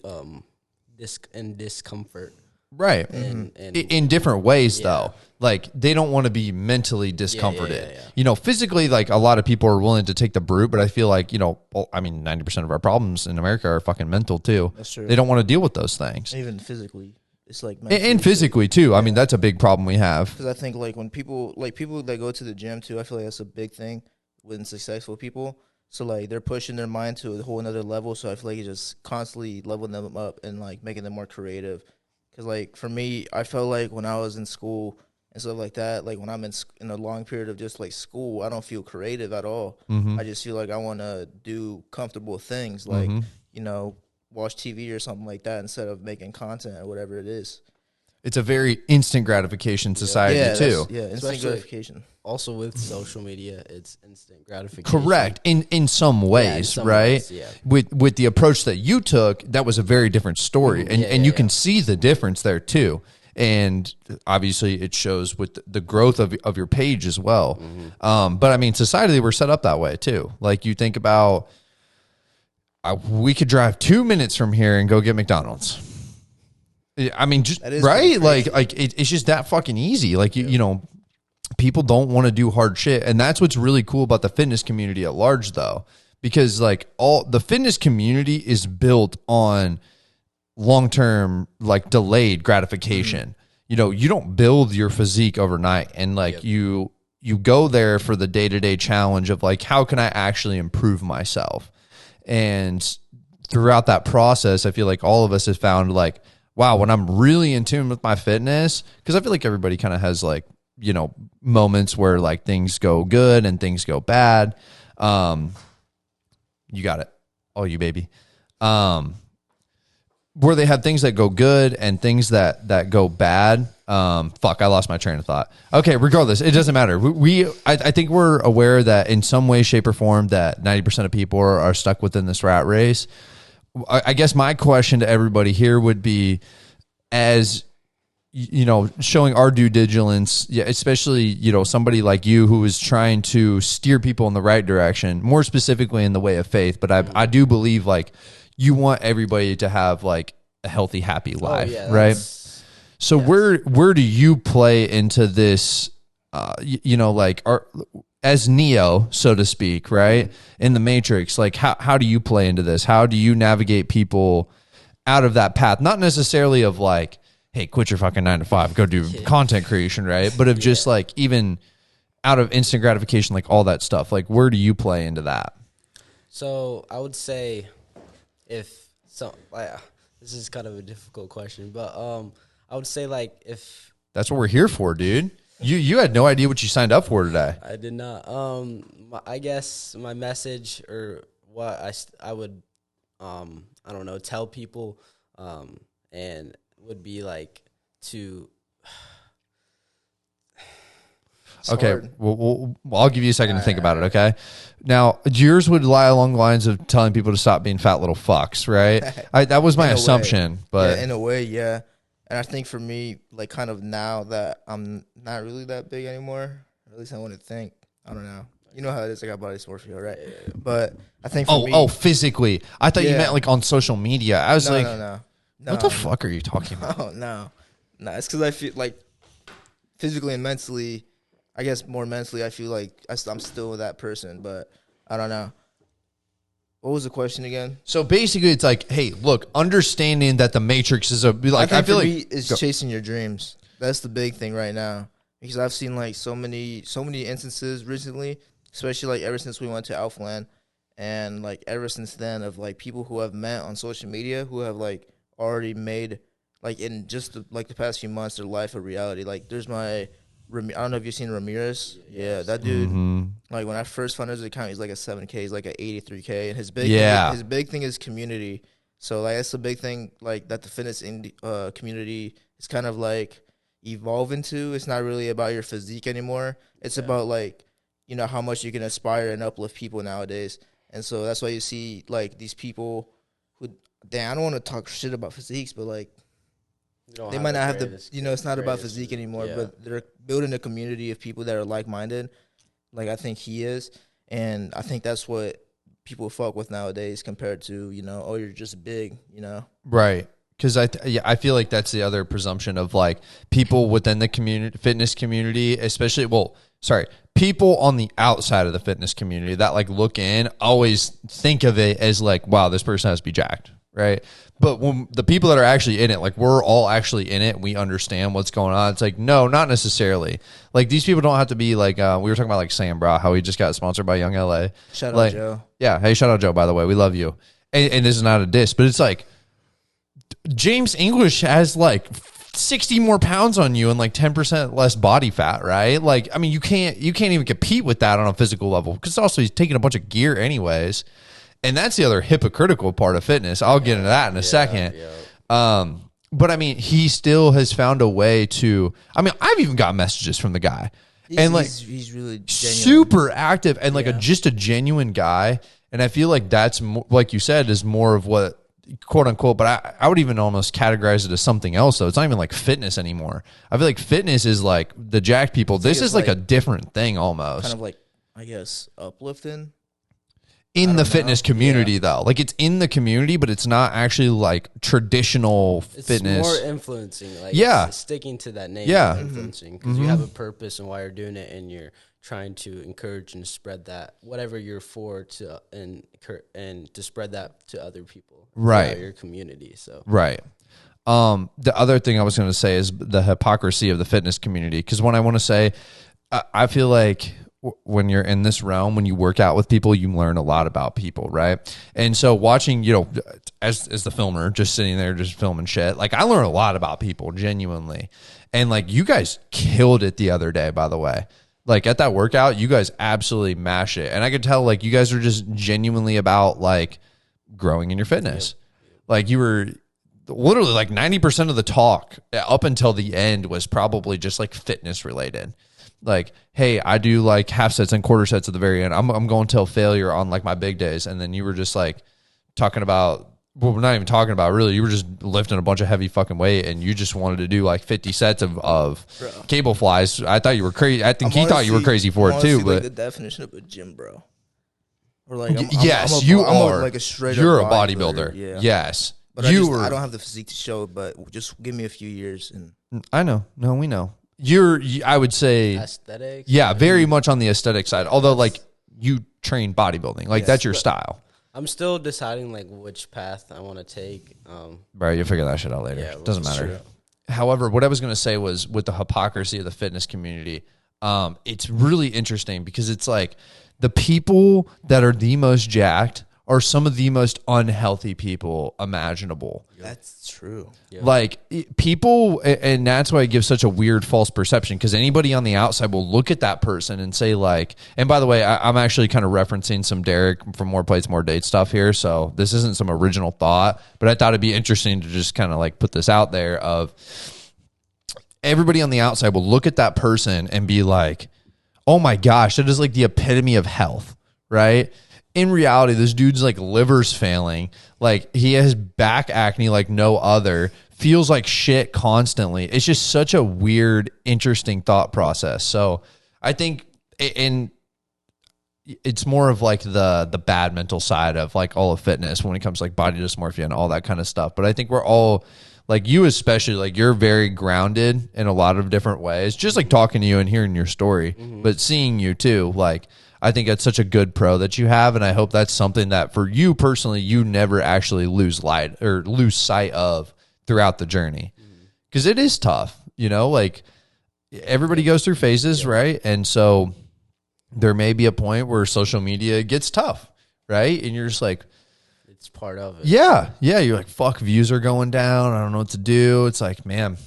in discomfort. Right. And in different ways though. Like they don't want to be mentally discomforted. Yeah. You know, physically, like a lot of people are willing to take the brute, but I feel like, you know, I mean, 90% of our problems in America are fucking mental too. That's true. They don't want to deal with those things. Even physically. It's like and physically too. I mean, that's a big problem we have. Because I think like when people that go to the gym too, I feel like that's a big thing with successful people. So like they're pushing their mind to a whole another level. So I feel like it's just constantly leveling them up and like making them more creative. Because like for me, I felt like when I was in school and stuff like that, like when I'm in a long period of just like school, I don't feel creative at all. I just feel like I want to do comfortable things, like you know, watch TV or something like that instead of making content or whatever it is. It's a very instant gratification society too. Yeah, instant gratification. Also with social media, it's instant gratification. Correct. In some ways, right? With the approach that you took, that was a very different story. And you can see the difference there too. And obviously it shows with the growth of your page as well. But I mean, societally, we're set up that way too. Like you think about, we could drive 2 minutes from here and go get McDonald's. I mean, just right? Like it's just that fucking easy. Like you know, people don't want to do hard shit, and that's what's really cool about the fitness community at large, though, because like all the fitness community is built on long-term, like delayed gratification. You know, you don't build your physique overnight, and like you go there for the day-to-day challenge of like, how can I actually improve myself? And throughout that process, I feel like all of us have found like, wow, when I'm really in tune with my fitness, because I feel like everybody kind of has like, you know, moments where like things go good and things go bad. You got it. Oh, you baby. Where they have things that go good and things that go bad. Fuck, I lost my train of thought. Okay, regardless, it doesn't matter. I think we're aware that in some way, shape, or form that 90% of people are stuck within this rat race. I guess my question to everybody here would be, as you know, showing our due diligence, especially, you know, somebody like you who is trying to steer people in the right direction, more specifically in the way of faith. But I do believe like you want everybody to have like a healthy, happy life, right? So where do you play into this? You know, like as Neo, so to speak, right? In the Matrix, like how do you play into this? How do you navigate people out of that path? Not necessarily of like, hey, quit your fucking 9 to 5, go do content creation, right? But of just like even out of instant gratification, like all that stuff. Like where do you play into that? So I would say this is kind of a difficult question, but I would say like if that's what we're here for, dude. You had no idea what you signed up for today. I did not. I guess my message or what I would, I don't know, tell people, and would be like to. Okay, well, I'll give you a second to think about it, okay? Now, yours would lie along the lines of telling people to stop being fat little fucks, right? That was my assumption. But in a way, yeah. And I think for me, like kind of now that I'm not really that big anymore, or at least I want to think. I don't know. You know how it is. I got body dysmorphia, right? Yeah. But I think for me, physically. I thought you meant like on social media. I was no. What the fuck are you talking about? Oh no. It's because I feel like physically and mentally, I guess more mentally, I feel like I'm still that person, but I don't know. What was the question again? So basically, it's like, hey, look, understanding that the Matrix is I feel like it's chasing your dreams. That's the big thing right now, because I've seen like so many instances recently, especially like ever since we went to AlphaLion, and like ever since then of like people who have met on social media who have like already made like in just the past few months their life a reality. Like there's I don't know if you've seen Ramirez. Yeah, that dude. Mm-hmm. Like when I first found his account, he's like a 7K. He's like a 83K, and his big thing is community. So like that's the big thing, like that the fitness community is kind of like evolving to. It's not really about your physique anymore. It's about like, you know, how much you can inspire and uplift people nowadays. And so that's why you see like these people who, I don't want to talk shit about physiques, but like, they might not have it's not about physique anymore, but they're building a community of people that are like-minded, like I think he is. And I think that's what people fuck with nowadays compared to, you know, oh, you're just big, you know? Right. Because I feel like that's the other presumption of like people within the fitness community, especially, people on the outside of the fitness community that like look in always think of it as like, wow, this person has to be jacked. Right. But when the people that are actually in it, like we're all actually in it, we understand what's going on. It's like, no, not necessarily. Like these people don't have to be like, we were talking about like Sam Bra, how he just got sponsored by Young LA. Shout out Joe. Yeah. Hey, shout out Joe, by the way. We love you. And this is not a diss, but it's like James English has like 60 more pounds on you and like 10% less body fat, right? Like, I mean, you can't even compete with that on a physical level because also he's taking a bunch of gear anyways. And that's the other hypocritical part of fitness. I'll get into that in a second. Yeah. But I mean, he still has found a way to, I mean, I've even got messages from the guy. He's really genuine. Super active and like just a genuine guy. And I feel like that's, like you said, is more of what, quote unquote, but I would even almost categorize it as something else, though. It's not even like fitness anymore. I feel like fitness is like the jacked people. This is like a different thing almost. Kind of like, I guess, uplifting. In the fitness community, though. Like, it's in the community, but it's not actually, like, traditional fitness. It's more influencing. Like, it's sticking to that name. Yeah. Influencing. Because you have a purpose and why you're doing it, and you're trying to encourage and spread that, whatever you're for, and to spread that to other people. Right. Your community, so. Right. The other thing I was going to say is the hypocrisy of the fitness community. Because when I want to say, I feel like when you're in this realm, when you work out with people, you learn a lot about people, right? And so watching, you know, as the filmer, just sitting there, just filming shit, like I learn a lot about people, genuinely. And like you guys killed it the other day, by the way. Like at that workout, you guys absolutely mash it. And I could tell like you guys are just genuinely about like growing in your fitness. Like you were literally like 90% of the talk up until the end was probably just like fitness related. Like, hey, I do like half sets and quarter sets at the very end. I'm going till failure on like my big days. And then you were just like talking about, well, we're not even talking about really. You were just lifting a bunch of heavy fucking weight and you just wanted to do like 50 sets of cable flies. I thought you were crazy. I think he thought you were crazy for it too. But like the definition of a gym bro. Or like, you are like a straight you're up a bodybuilder. Yeah. Yes. But I don't have the physique to show it, but just give me a few years. And I know. No, we know. I would say aesthetics. Yeah, very much on the aesthetic side. Although like you train bodybuilding. Like that's your style. I'm still deciding like which path I want to take. Right, you'll figure that shit out later. Yeah, doesn't matter. True. However, what I was going to say was with the hypocrisy of the fitness community, it's really interesting because it's like the people that are the most jacked are some of the most unhealthy people imaginable. That's true. Yeah. Like people, and that's why it gives such a weird false perception because anybody on the outside will look at that person and say like, and by the way, I'm actually kind of referencing some Derek from More Plates, More Dates stuff here. So this isn't some original thought, but I thought it'd be interesting to just kind of like put this out there of everybody on the outside will look at that person and be like, oh my gosh, that is like the epitome of health, right? In reality, this dude's like liver's failing. Like he has back acne like no other, feels like shit constantly. It's just such a weird, interesting thought process. So I think it's more of like the bad mental side of like all of fitness when it comes to like body dysmorphia and all that kind of stuff. But I think we're all, like you especially, like you're very grounded in a lot of different ways, just like talking to you and hearing your story, but seeing you too. Like, I think that's such a good pro that you have. And I hope that's something that for you personally, you never actually lose sight of throughout the journey. Cause it is tough, like everybody goes through phases. Right. And so there may be a point where social media gets tough. Right. And you're just like, it's part of it. Yeah. You're like, fuck, views are going down. I don't know what to do. It's like, man,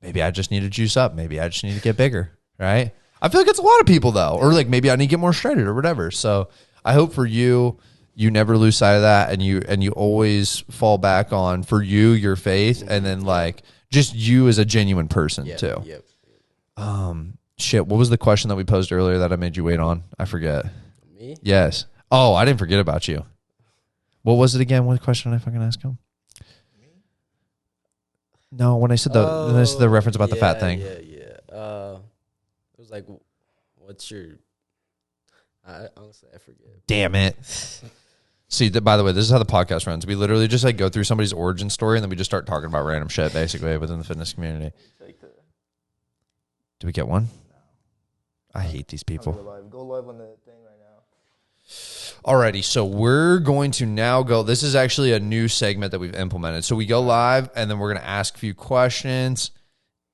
maybe I just need to juice up. Maybe I just need to get bigger. Right. I feel like it's a lot of people though, or like maybe I need to get more shredded or whatever. So I hope for you, you never lose sight of that. And you always fall back on, for you, your faith. And then like just you as a genuine person too. Shit. What was the question that we posed earlier that I made you wait on? I forget. Me? Yes. Oh, I didn't forget about you. What was it again? What question did I fucking ask him? No, when I said the reference about the fat thing. It was like, what's your? Honestly, I forget. Damn it. See, by the way, this is how the podcast runs. We literally just like go through somebody's origin story and then we just start talking about random shit basically within the fitness community. Did we get one? No. I hate these people. Go live on the thing right now. Alrighty, so we're going to now go. This is actually a new segment that we've implemented. So we go live, and then we're going to ask a few questions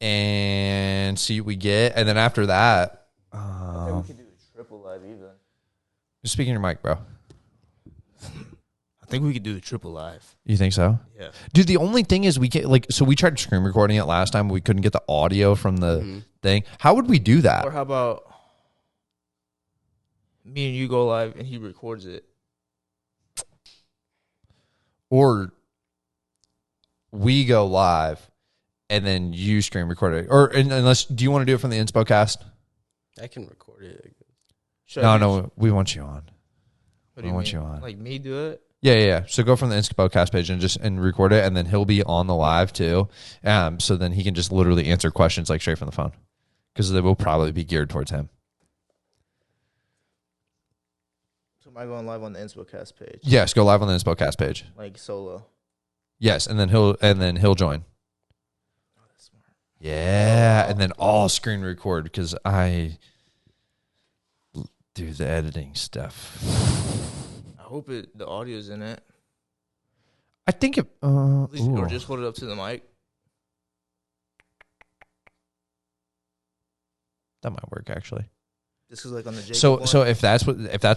and see what we get. And then after that, I think we could do a triple live even. Just speaking your mic, bro. I think we could do a triple live. You think so? Yeah. Dude, the only thing is we can't, like, so we tried screen recording it last time, but we couldn't get the audio from the thing. How would we do that? Or how about me and you go live and he records it? Or we go live and then you screen record it. Or unless, do you want to do it from the InspoCast? I can record it, I guess. No, we want you on. What do you want you on? Like me do it? Yeah. So go from the InspoCast page and record it, and then he'll be on the live too. So then he can just literally answer questions like straight from the phone, because they will probably be geared towards him. So am I going live on the InspoCast page? Yes, go live on the InspoCast page. Like solo. Yes, and then he'll join. Oh, that's smart. Yeah, and then all screen record because I do the editing stuff. I hope the audio's in it. I think it. Or just hold it up to the mic. That might work actually. This is like on the Jacob So one. if that's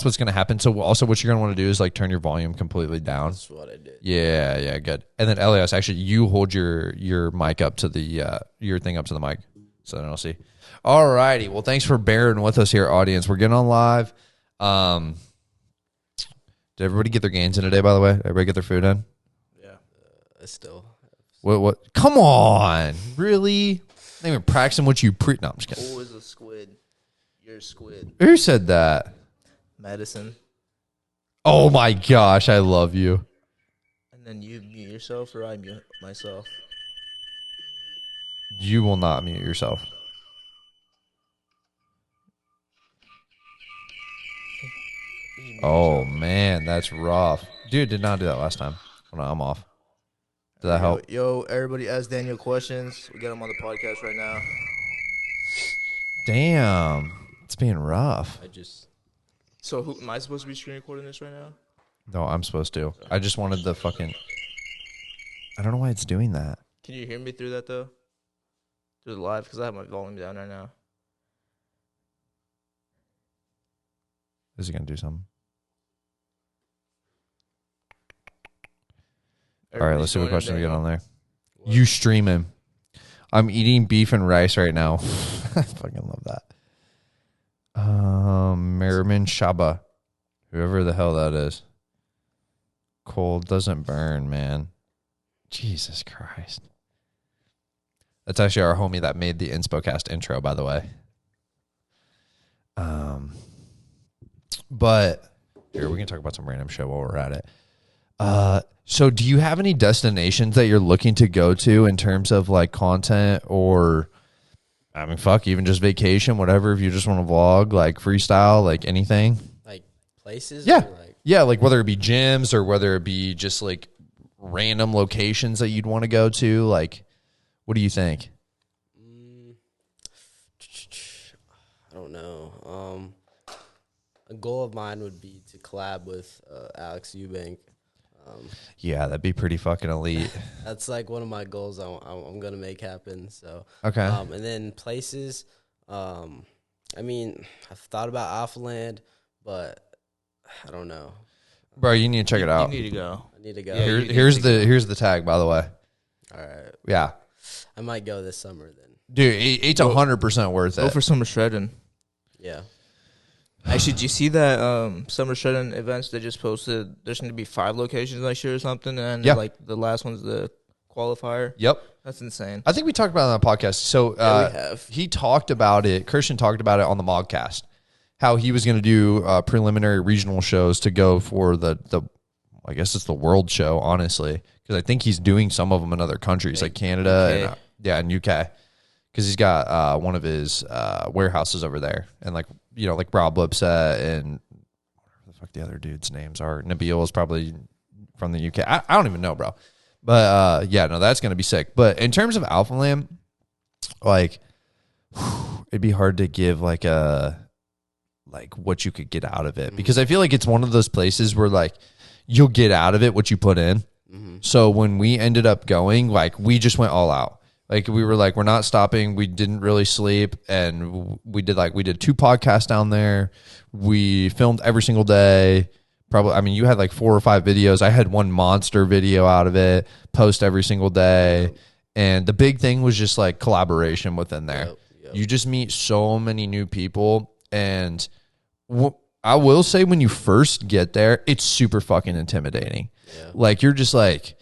what's gonna happen. So also what you're gonna want to do is like turn your volume completely down. That's what I did. Yeah, good. And then Elias, actually, you hold your mic up to the your thing up to the mic, so then I'll see. All righty. Well, thanks for bearing with us here, audience. We're getting on live. Did everybody get their gains in today? By the way, everybody get their food in. Yeah, I still. What? Come on, really? Not even practicing what you No, I'm just kidding. Always a squid. You're a squid. Who said that? Madison. Oh my gosh, I love you. And then you mute yourself, or I mute myself. You will not mute yourself. Oh man, that's rough. Dude, did not do that last time. Oh, no, I'm off. Did that help? Yo, everybody ask Daniel questions. We got him on the podcast right now. Damn. It's being rough. So who am I supposed to be screen recording this right now? No, I'm supposed to. I just wanted the fucking... I don't know why it's doing that. Can you hear me through that, though? Through the live? Because I have my volume down right now. Is it going to do something? All right, let's see what question we get on there. What? You streaming. I'm eating beef and rice right now. I fucking love that. Merriman Shaba. Whoever the hell that is. Cold doesn't burn, man. Jesus Christ. That's actually our homie that made the InspoCast intro, by the way. But here, we can talk about some random shit while we're at it. So do you have any destinations that you're looking to go to in terms of like content or, I mean, fuck, even just vacation, whatever, if you just want to vlog, like freestyle, like anything? Like places? Yeah. Or like, Yeah, like whether it be gyms or whether it be just like random locations that you'd want to go to. Like, what do you think? I don't know. A goal of mine would be to collab with Alex Eubank. Yeah, that'd be pretty fucking elite. That's like one of my goals I'm going to make happen. So, Okay. And then places, I mean, I've thought about AlphaLion, but I don't know. Bro, you need to check it out. You need to go. I need to go. Yeah, Here's the tag, by the way. All right. Yeah. I might go this summer then. Dude, it's 100% worth it. Go for summer shredding. Yeah. Actually, did you see that summer shredding events they just posted? There's going to be 5 locations next year or something, and like the last one's the qualifier. Yep. That's insane. I think we talked about it on the podcast. So we have. He talked about it. Christian talked about it on the Mogcast, how he was going to do preliminary regional shows to go for the I guess it's the world show, honestly, because I think he's doing some of them in other countries like Canada and UK, because he's got one of his warehouses over there, and like Rob Lipset and whatever the fuck the other dudes' names are. Nabil is probably from the UK. I don't even know, bro. But yeah, no, that's gonna be sick. But in terms of AlphaLion, like it'd be hard to give like what you could get out of it, because I feel like it's one of those places where like you'll get out of it what you put in. So when we ended up going, like we just went all out. Like we were like, we're not stopping. We didn't really sleep, and we did 2 podcasts down there. We filmed every single day. Probably, I mean, you had like 4 or 5 videos. I had one monster video out of it, post every single day. And the big thing was just like collaboration within there. Yep. You just meet so many new people. And I will say, when you first get there, it's super fucking intimidating. Yeah. Like you're just like,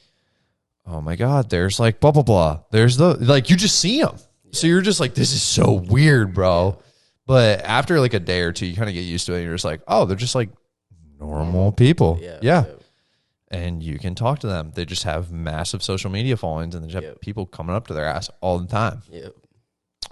oh my God, there's like blah, blah, blah. There's you just see them. Yeah. So you're just like, this is so weird, bro. Yeah. But after like a day or two, you kind of get used to it. And you're just like, oh, they're just like normal people. Yeah. And you can talk to them. They just have massive social media followings, and they just have people coming up to their ass all the time. Yep.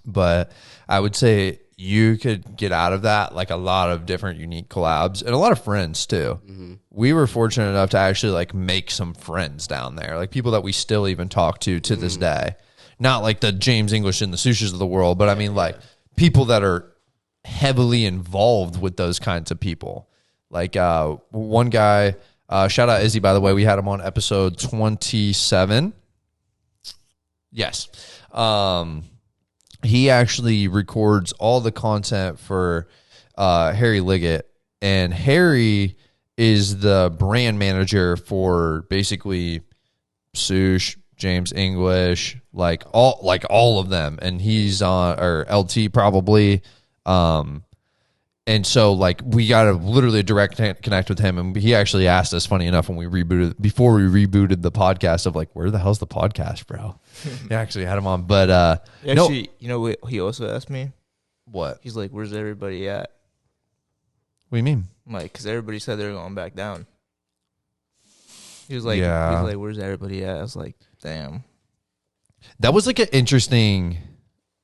But I would say you could get out of that like a lot of different unique collabs and a lot of friends too. Mm-hmm. We were fortunate enough to actually like make some friends down there, like people that we still even talk to this day. Not like the James English and the Sushis of the world, but I mean like people that are heavily involved with those kinds of people. Like one guy, shout out Izzy, by the way, we had him on episode 27. Yes. He actually records all the content for Harry Liggett, and Harry is the brand manager for basically Sush, James English, like all of them, and he's on, or LT probably, and so like we got a literally direct connect with him, and he actually asked us, funny enough, when we rebooted the podcast, of like, where the hell's the podcast, bro? He actually had him on, but actually, you know what he also asked me? What? He's like, where's everybody at? What do you mean? I'm like, because everybody said they're going back down. He was like, where's everybody at? I was like, damn. That was like an interesting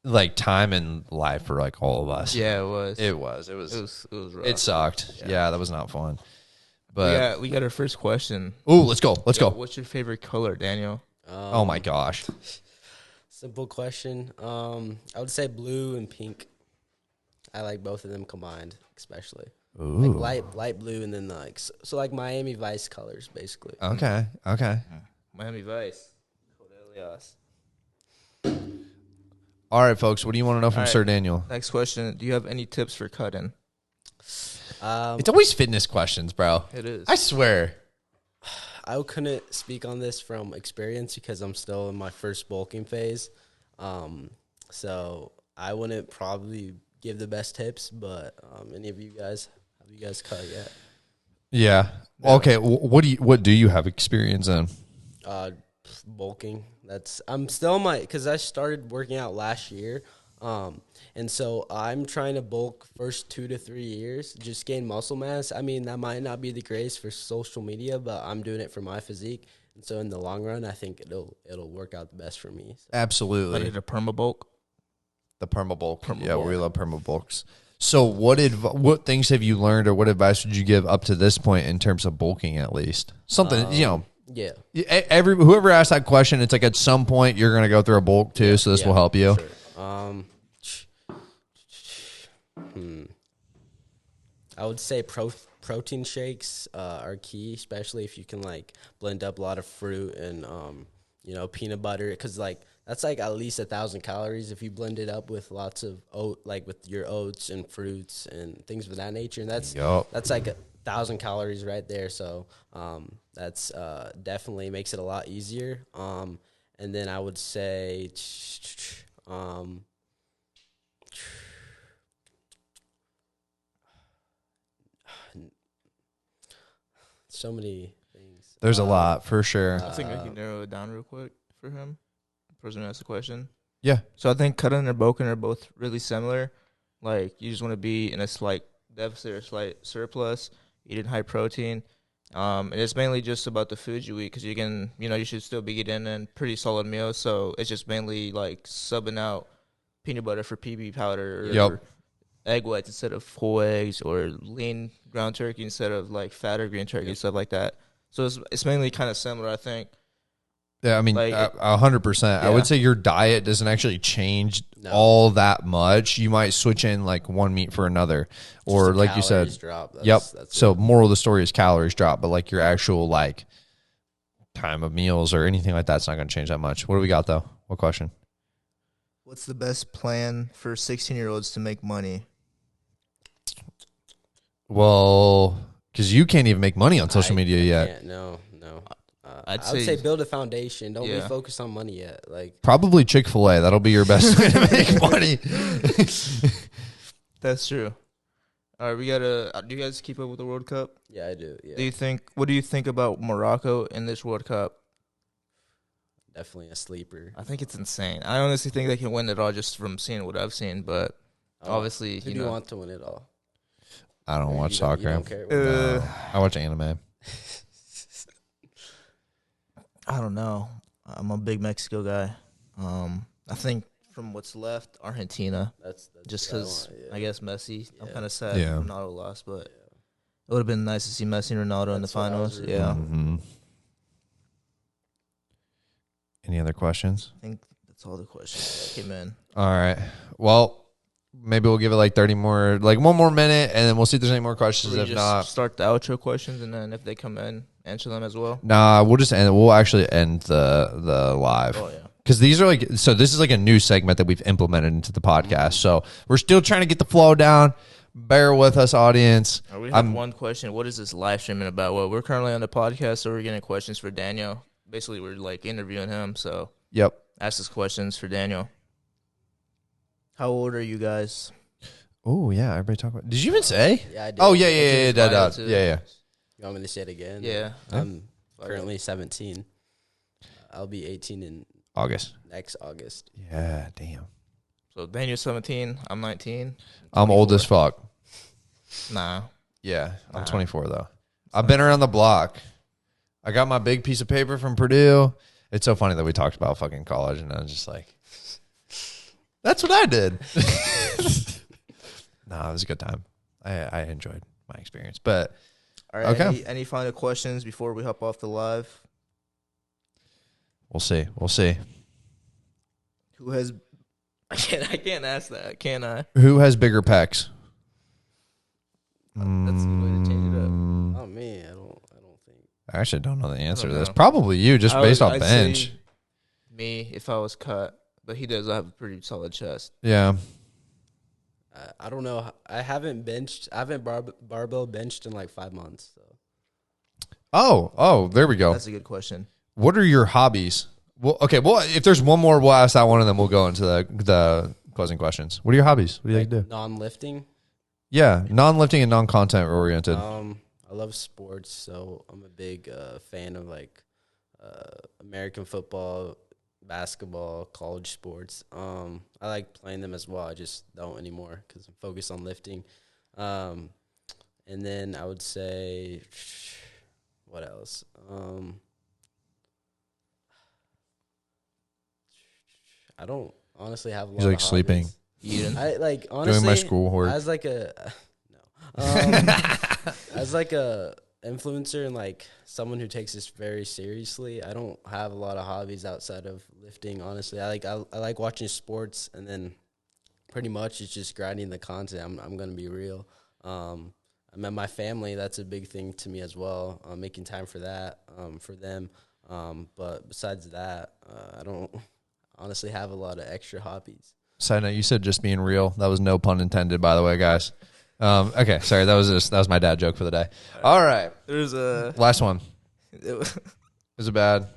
like time in life for like all of us. Yeah, it was. It was rough. It sucked. Yeah, that was not fun. But we got our first question. Oh, let's go. Let's go. What's your favorite color, Daniel? Oh my gosh. Simple question. I would say blue and pink. I like both of them combined, especially. Ooh. Like light blue, and then like so like Miami Vice colors, basically. Okay. Miami Vice. Eliaz. All right, folks. What do you want to know from Sir Daniel? Next question. Do you have any tips for cutting? It's always fitness questions, bro. It is. I swear. I couldn't speak on this from experience because I'm still in my first bulking phase. So I wouldn't probably give the best tips, but any of you guys, have you guys cut yet? Yeah. Okay. What do you have experience in? Bulking. I'm still because I started working out last year. And so I'm trying to bulk first 2 to 3 years, just gain muscle mass. I mean, that might not be the greatest for social media, but I'm doing it for my physique. And so in the long run, I think it'll work out the best for me. So. Absolutely. Like the permabulk. The permabulk. Yeah, we love permabulks. So what things have you learned, or what advice would you give up to this point in terms of bulking, at least? Something, Yeah. Whoever asked that question, it's like at some point you're going to go through a bulk too, so this will help you. Sure. I would say protein shakes are key, especially if you can like blend up a lot of fruit and peanut butter, because like that's like at least 1,000 calories if you blend it up with lots of with your oats and fruits and things of that nature, and that's like 1,000 calories right there. So that's definitely makes it a lot easier. And then I would say so many things. There's a lot for sure. I think I can narrow it down real quick for him. The person who asked the question. Yeah. So I think cutting and bulking are both really similar. Like you just want to be in a slight deficit or slight surplus, eating high protein. And it's mainly just about the food you eat, because you should still be getting in pretty solid meals. So it's just mainly like subbing out peanut butter for PB powder, or egg whites instead of whole eggs, or lean ground turkey instead of like fatter green turkey, stuff like that. So it's mainly kind of similar, I think. Yeah, I mean, like, 100%. Yeah. I would say your diet doesn't actually change all that much. You might switch in like one meat for another, or like you said, drop. That's so moral of the story is calories drop, but like your actual like time of meals or anything like that's not going to change that much. What do we got though? What question? What's the best plan for 16-year-olds to make money? Well, because you can't even make money on social media yet. No. I'd I would say build a foundation. Don't be focused on money yet. Like probably Chick-fil-A. That'll be your best way to make money. That's true. All right, we gotta. Do you guys keep up with the World Cup? Yeah, I do. Yeah. What do you think about Morocco in this World Cup? Definitely a sleeper. I think it's insane. I honestly think they can win it all just from seeing what I've seen, but obviously, who do you want to win it all? I don't watch soccer. You don't care? No. I watch anime. I don't know. I'm a big Mexico guy. I think from what's left, Argentina. That's just because I guess Messi. I'm kind of sad Ronaldo lost, but it would have been nice to see Messi and Ronaldo in the finals. Yeah. Mm-hmm. Any other questions? I think that's all the questions that came in. All right. Well, maybe we'll give it like 30 more, like one more minute, and then we'll see if there's any more questions. If not, start the outro questions, and then if they come in, answer them as well. Nah, we'll just end. We'll actually end the live. Oh yeah. Because these are like, so this is like a new segment that we've implemented into the podcast. So we're still trying to get the flow down. Bear with us, audience. We have one question. What is this live streaming about? Well, we're currently on the podcast, so we're getting questions for Daniel. Basically, we're like interviewing him. So ask us questions for Daniel. How old are you guys? Oh yeah, everybody talk about. Did you even say? Yeah, I did. Oh yeah. You want me to say it again? Yeah. I'm currently 17. I'll be 18 in next August. Yeah, damn. So Daniel's 17. I'm 19. I'm old as fuck. Nah. Yeah, I'm 24 though. I've been around the block. I got my big piece of paper from Purdue. It's so funny that we talked about fucking college, and I was just like, that's what I did. No, it was a good time. I enjoyed my experience. But all right, okay. Any final questions before we hop off the live? We'll see. Who has? I can't ask that, can I? Who has bigger pecs? That's a good way to change it up. Oh man, I don't think. I actually don't know the answer to this. Probably you, just based off bench. Me, if I was cut, but he does have a pretty solid chest. Yeah. I don't know. I haven't barbell benched in like 5 months. So. Oh, there we go. That's a good question. What are your hobbies? Well, okay. Well, if there's one more, we'll ask that one, and then we'll go into the closing questions. What are your hobbies? What do you like to do? Non-lifting. Yeah, non-lifting and non-content oriented. I love sports, so I'm a big fan of like American football, basketball, college sports. I like playing them as well. I just don't anymore because I'm focused on lifting. And then I would say, what else? I don't honestly have a lot. He's like of sleeping. Eating. I like honestly Doing my schoolwork. as like a as like a influencer and like someone who takes this very seriously. I don't have a lot of hobbies outside of lifting. Honestly, I like watching sports, and then pretty much it's just grinding the content. I'm gonna be real. I met my family. That's a big thing to me as well. Making time for that for them. But besides that, I don't honestly have a lot of extra hobbies. Side note, you said just being real. That was no pun intended, by the way, guys. Okay, sorry. That was my dad joke for the day. All right. There's a Last one. Is it bad?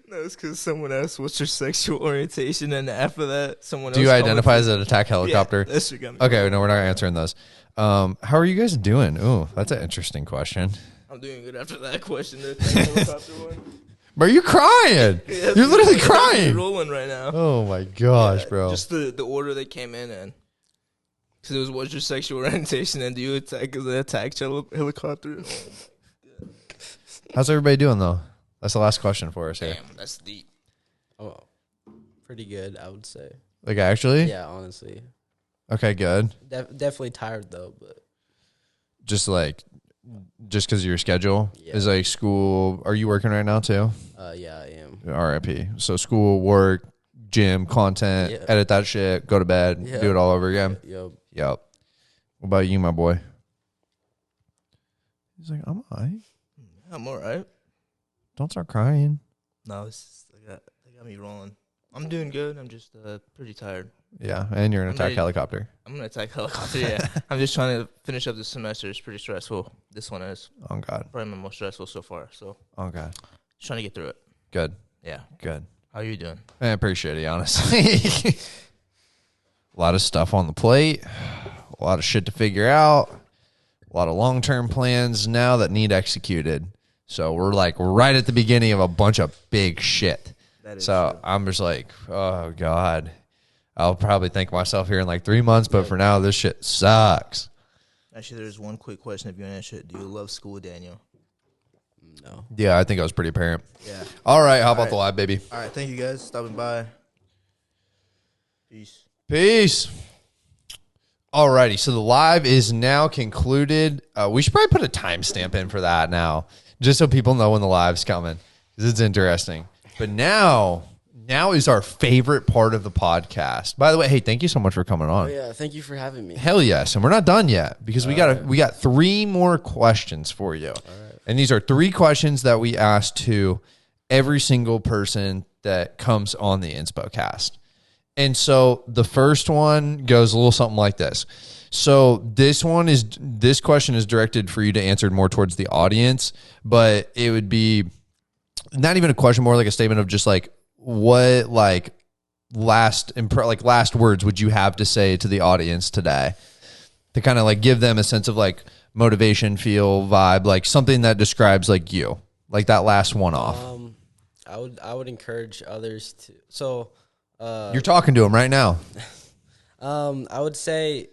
No, it's because someone asked, "What's your sexual orientation?" And after that, someone else. Do you identify as an attack helicopter? Yeah, that's what got me. Okay, no, we're not answering those. How are you guys doing? Ooh, that's an interesting question. I'm doing good after that question. The helicopter one. Bro, you're crying. Yeah, You're literally I'm crying. rolling right now. Oh my gosh, Yeah, bro. Just the order they came in. Because it was, what's your sexual orientation, and do you attack as an attack helicopter? How's everybody doing though? That's the last question for us here. Damn, that's deep. Oh, pretty good, I would say. Like actually? Yeah, honestly. Okay, good. Definitely tired though, but Just because of your schedule Yeah. is like school. Are you working right now too? yeah, I am. RIP. So school, work, gym, content, Yeah. edit that shit, go to bed, Yeah. do it all over again. Yep. Yep. What about you, my boy? He's like, I'm all right. I'm all right. Don't start crying. No, they got me rolling. I'm doing good. I'm just pretty tired. Yeah, and you're an I'm attack ready. helicopter. I'm gonna attack helicopter. Yeah, I'm just trying to finish up this semester. It's pretty stressful. This one is Oh God. probably my most stressful so far. So Oh God. just trying to get through it. Good. Yeah. Good. How you doing? I pretty shitty, honestly. A lot of stuff on the plate. A lot of shit to figure out. A lot of long-term plans now that need executed. So we're like right at the beginning of a bunch of big shit. That is So true. I'm just like, oh God. I'll probably thank myself here in like 3 months, but for now, this shit sucks. Actually, there's one quick question if you answer it. Do you love school, Daniel? No. Yeah, I think I was pretty apparent. Yeah. All right, how about right. the live, baby? All right. Thank you guys stopping by. Peace. Peace. Alrighty, so the live is now concluded. We should probably put a timestamp in for that now, just so people know when the live's coming, because it's interesting. But now is our favorite part of the podcast. By the way, hey, thank you so much for coming on. Oh yeah, thank you for having me. Hell yes, and we're not done yet because we got 3 more questions for you, and these are 3 questions that we asked to every single person that comes on the InspoCast. And so the first one goes a little something like this. So this question is directed for you to answer more towards the audience, but it would be not even a question, more like a statement of just like what last words would you have to say to the audience today to kind of like give them a sense of like motivation, feel, vibe, like something that describes like you, like that last one off. I would encourage others to. So You're talking to them right now. I would say,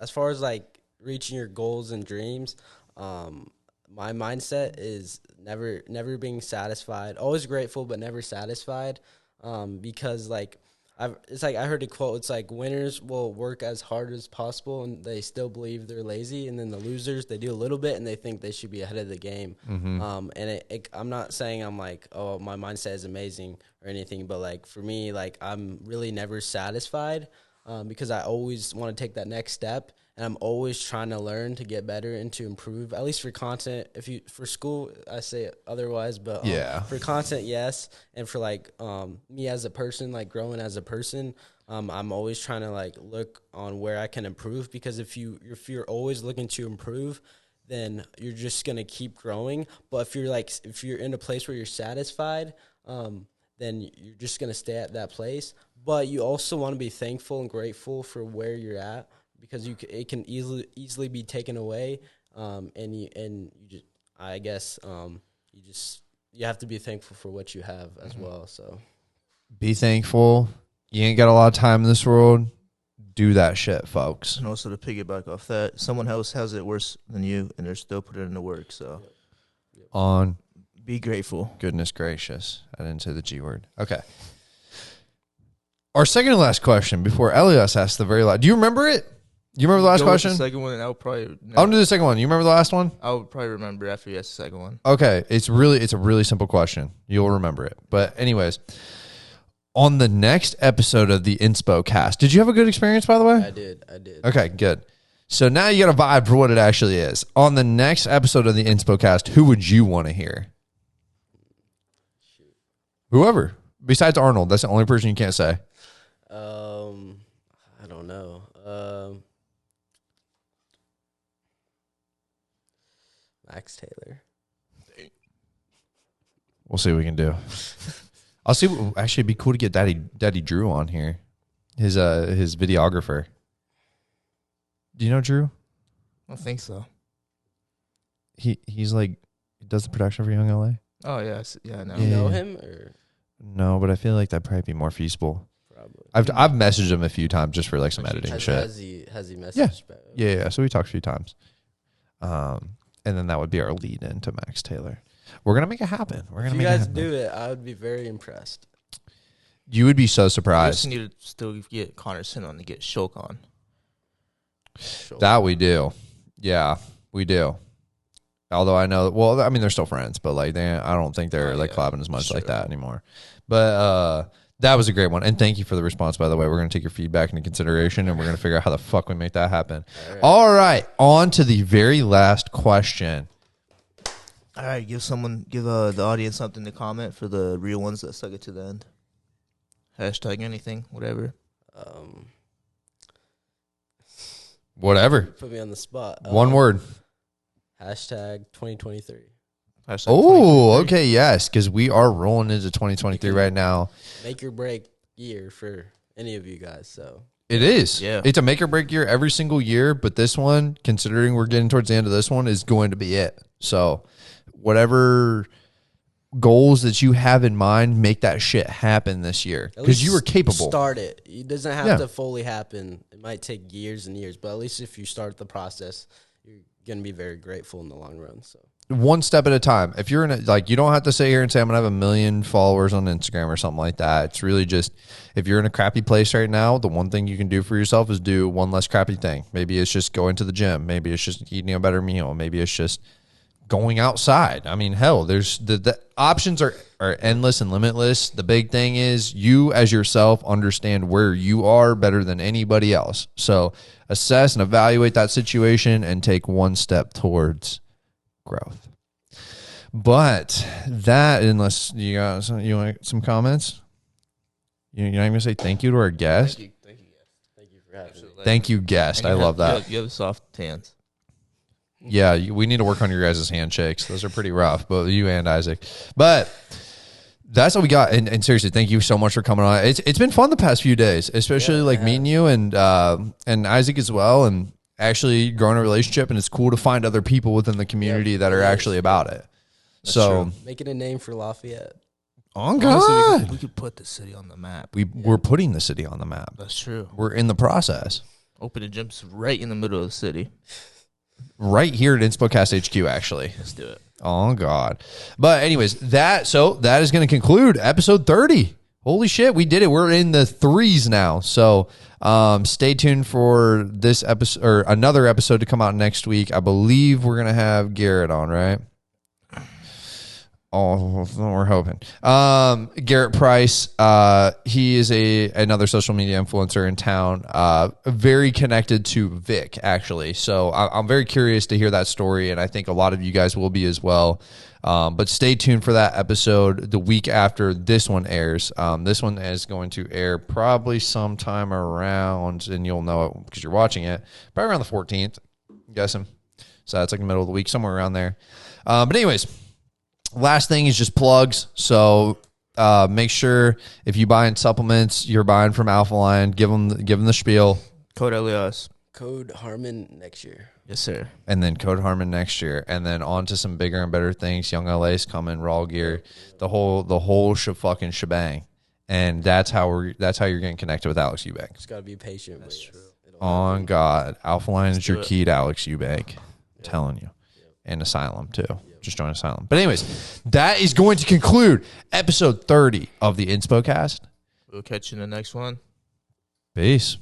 as far as like reaching your goals and dreams, my mindset is never being satisfied. Always grateful, but never satisfied. Because it's like I heard a quote. It's like winners will work as hard as possible, and they still believe they're lazy. And then the losers, they do a little bit, and they think they should be ahead of the game. And I'm not saying I'm like, oh, my mindset is amazing or anything, but like for me, like I'm really never satisfied because I always want to take that next step. And I'm always trying to learn to get better and to improve, at least for content. For school, I say otherwise, but for content, yes. And for like me as a person, like growing as a person, I'm always trying to like look on where I can improve, because if you're always looking to improve, then you're just gonna keep growing. But if you're in a place where you're satisfied, then you're just gonna stay at that place. But you also want to be thankful and grateful for where you're at, because it can easily be taken away, and you just you have to be thankful for what you have as well. So be thankful. You ain't got a lot of time in this world. Do that shit, folks. And also to piggyback off that, someone else has it worse than you, and they're still putting in the work. So, be grateful. Goodness gracious, I didn't say the G word. Okay. Our second and last question before Elias asks the very last. Do you remember it? You remember the last question? The second one, and I'll probably. I'll do the second one. You remember the last one? I'll probably remember after you ask the second one. Okay, it's a really simple question. You'll remember it. But anyways. On the next episode of the InspoCast, did you have a good experience, by the way? I did. Okay, good. So now you got a vibe for what it actually is. On the next episode of the InspoCast, who would you want to hear? Whoever. Besides Arnold. That's the only person you can't say. I don't know. Max Taylor. We'll see what we can do. I'll see. Actually, it'd be cool to get Daddy Drew on here. His videographer. Do you know Drew? I don't think so. He's like, he does the production for Young LA. Oh yes, yeah. No. You know him or no? But I feel like that'd probably be more feasible. probably? I've messaged him a few times just for like some editing shit. Has he messaged back? Yeah. So we talked a few times. And then that would be our lead into Max Taylor. We're gonna make it happen. If you guys do it, I would be very impressed. You would be so I surprised. just need to still get Connor Sin on to get Shulk on. Sure. That we do. Yeah, we do. Although I know, well, I mean, they're still friends, but like I don't think they're like collabing as much like that anymore. But that was a great one, and thank you for the response. By the way, we're gonna take your feedback into consideration, and we're gonna figure out how the fuck we make that happen. All right, on to the very last question. All right, give the audience something to comment for the real ones that stuck it to the end. Hashtag anything, whatever. Whatever. Put me on the spot. One word. Hashtag 2023. Oh, okay, yes, because we are rolling into 2023 right now. Make or break year for any of you guys. So it is. Yeah. It's a make or break year every single year, but this one, considering we're getting towards the end of this one, is going to be it. So whatever goals that you have in mind, make that shit happen this year because you were capable. Start it. It doesn't have to fully happen. It might take years and years, but at least if you start the process, you're going to be very grateful in the long run. So one step at a time. If you're in a, you don't have to sit here and say, I'm going to have 1 million followers on Instagram or something like that. It's really just, if you're in a crappy place right now, the one thing you can do for yourself is do one less crappy thing. Maybe it's just going to the gym. Maybe it's just eating a better meal. Maybe it's just going outside. I mean, hell, there's the options are endless and limitless. The big thing is you as yourself understand where you are better than anybody else. So assess and evaluate that situation and take one step towards growth. But that, unless you want some comments, you're not even gonna say thank you to our guest. thank you for having me. Thank you, guest. I love that. You have soft hands. Yeah, we need to work on your guys' handshakes. Those are pretty rough, but you and Isaac. But that's what we got. And seriously, thank you so much for coming on. It's been fun the past few days, especially meeting you and Isaac as well, and actually growing a relationship. And it's cool to find other people within the community that are actually about it. That's so true. Making a name for Lafayette. On God, honestly, we could put the city on the map. We're putting the city on the map. That's true. We're in the process. Open a gym right in the middle of the city. Right here at InspoCast HQ, actually. Let's do it. Oh, God. But anyways, that is going to conclude episode 30. Holy shit, we did it. We're in the 3s now. So stay tuned for this episode or another episode to come out next week. I believe we're going to have Garrett on, right? Oh, we're hoping. Garrett Price, he is another social media influencer in town, very connected to Vic, actually. So I'm very curious to hear that story, and I think a lot of you guys will be as well. But stay tuned for that episode the week after this one airs. This one is going to air probably sometime around, and you'll know it because you're watching it, probably around the 14th, I'm guessing. So it's like the middle of the week, somewhere around there. But anyways, last thing is just plugs. So make sure if you buying supplements, you're buying from AlphaLion, give them the spiel. Code Eliaz. Code Harmon next year. Yes, sir. And then Code Harmon next year, and then on to some bigger and better things. Young LA's coming, Raw Gear, the whole fucking shebang. And that's how you're getting connected with Alex Eubank. Just gotta be patient. That's true. On God, AlphaLion is your do it. key to Alex Eubank. I'm telling you, and Asylum too. Just join Asylum. But anyways, that is going to conclude episode 30 of the InspoCast. We'll catch you in the next one. Peace.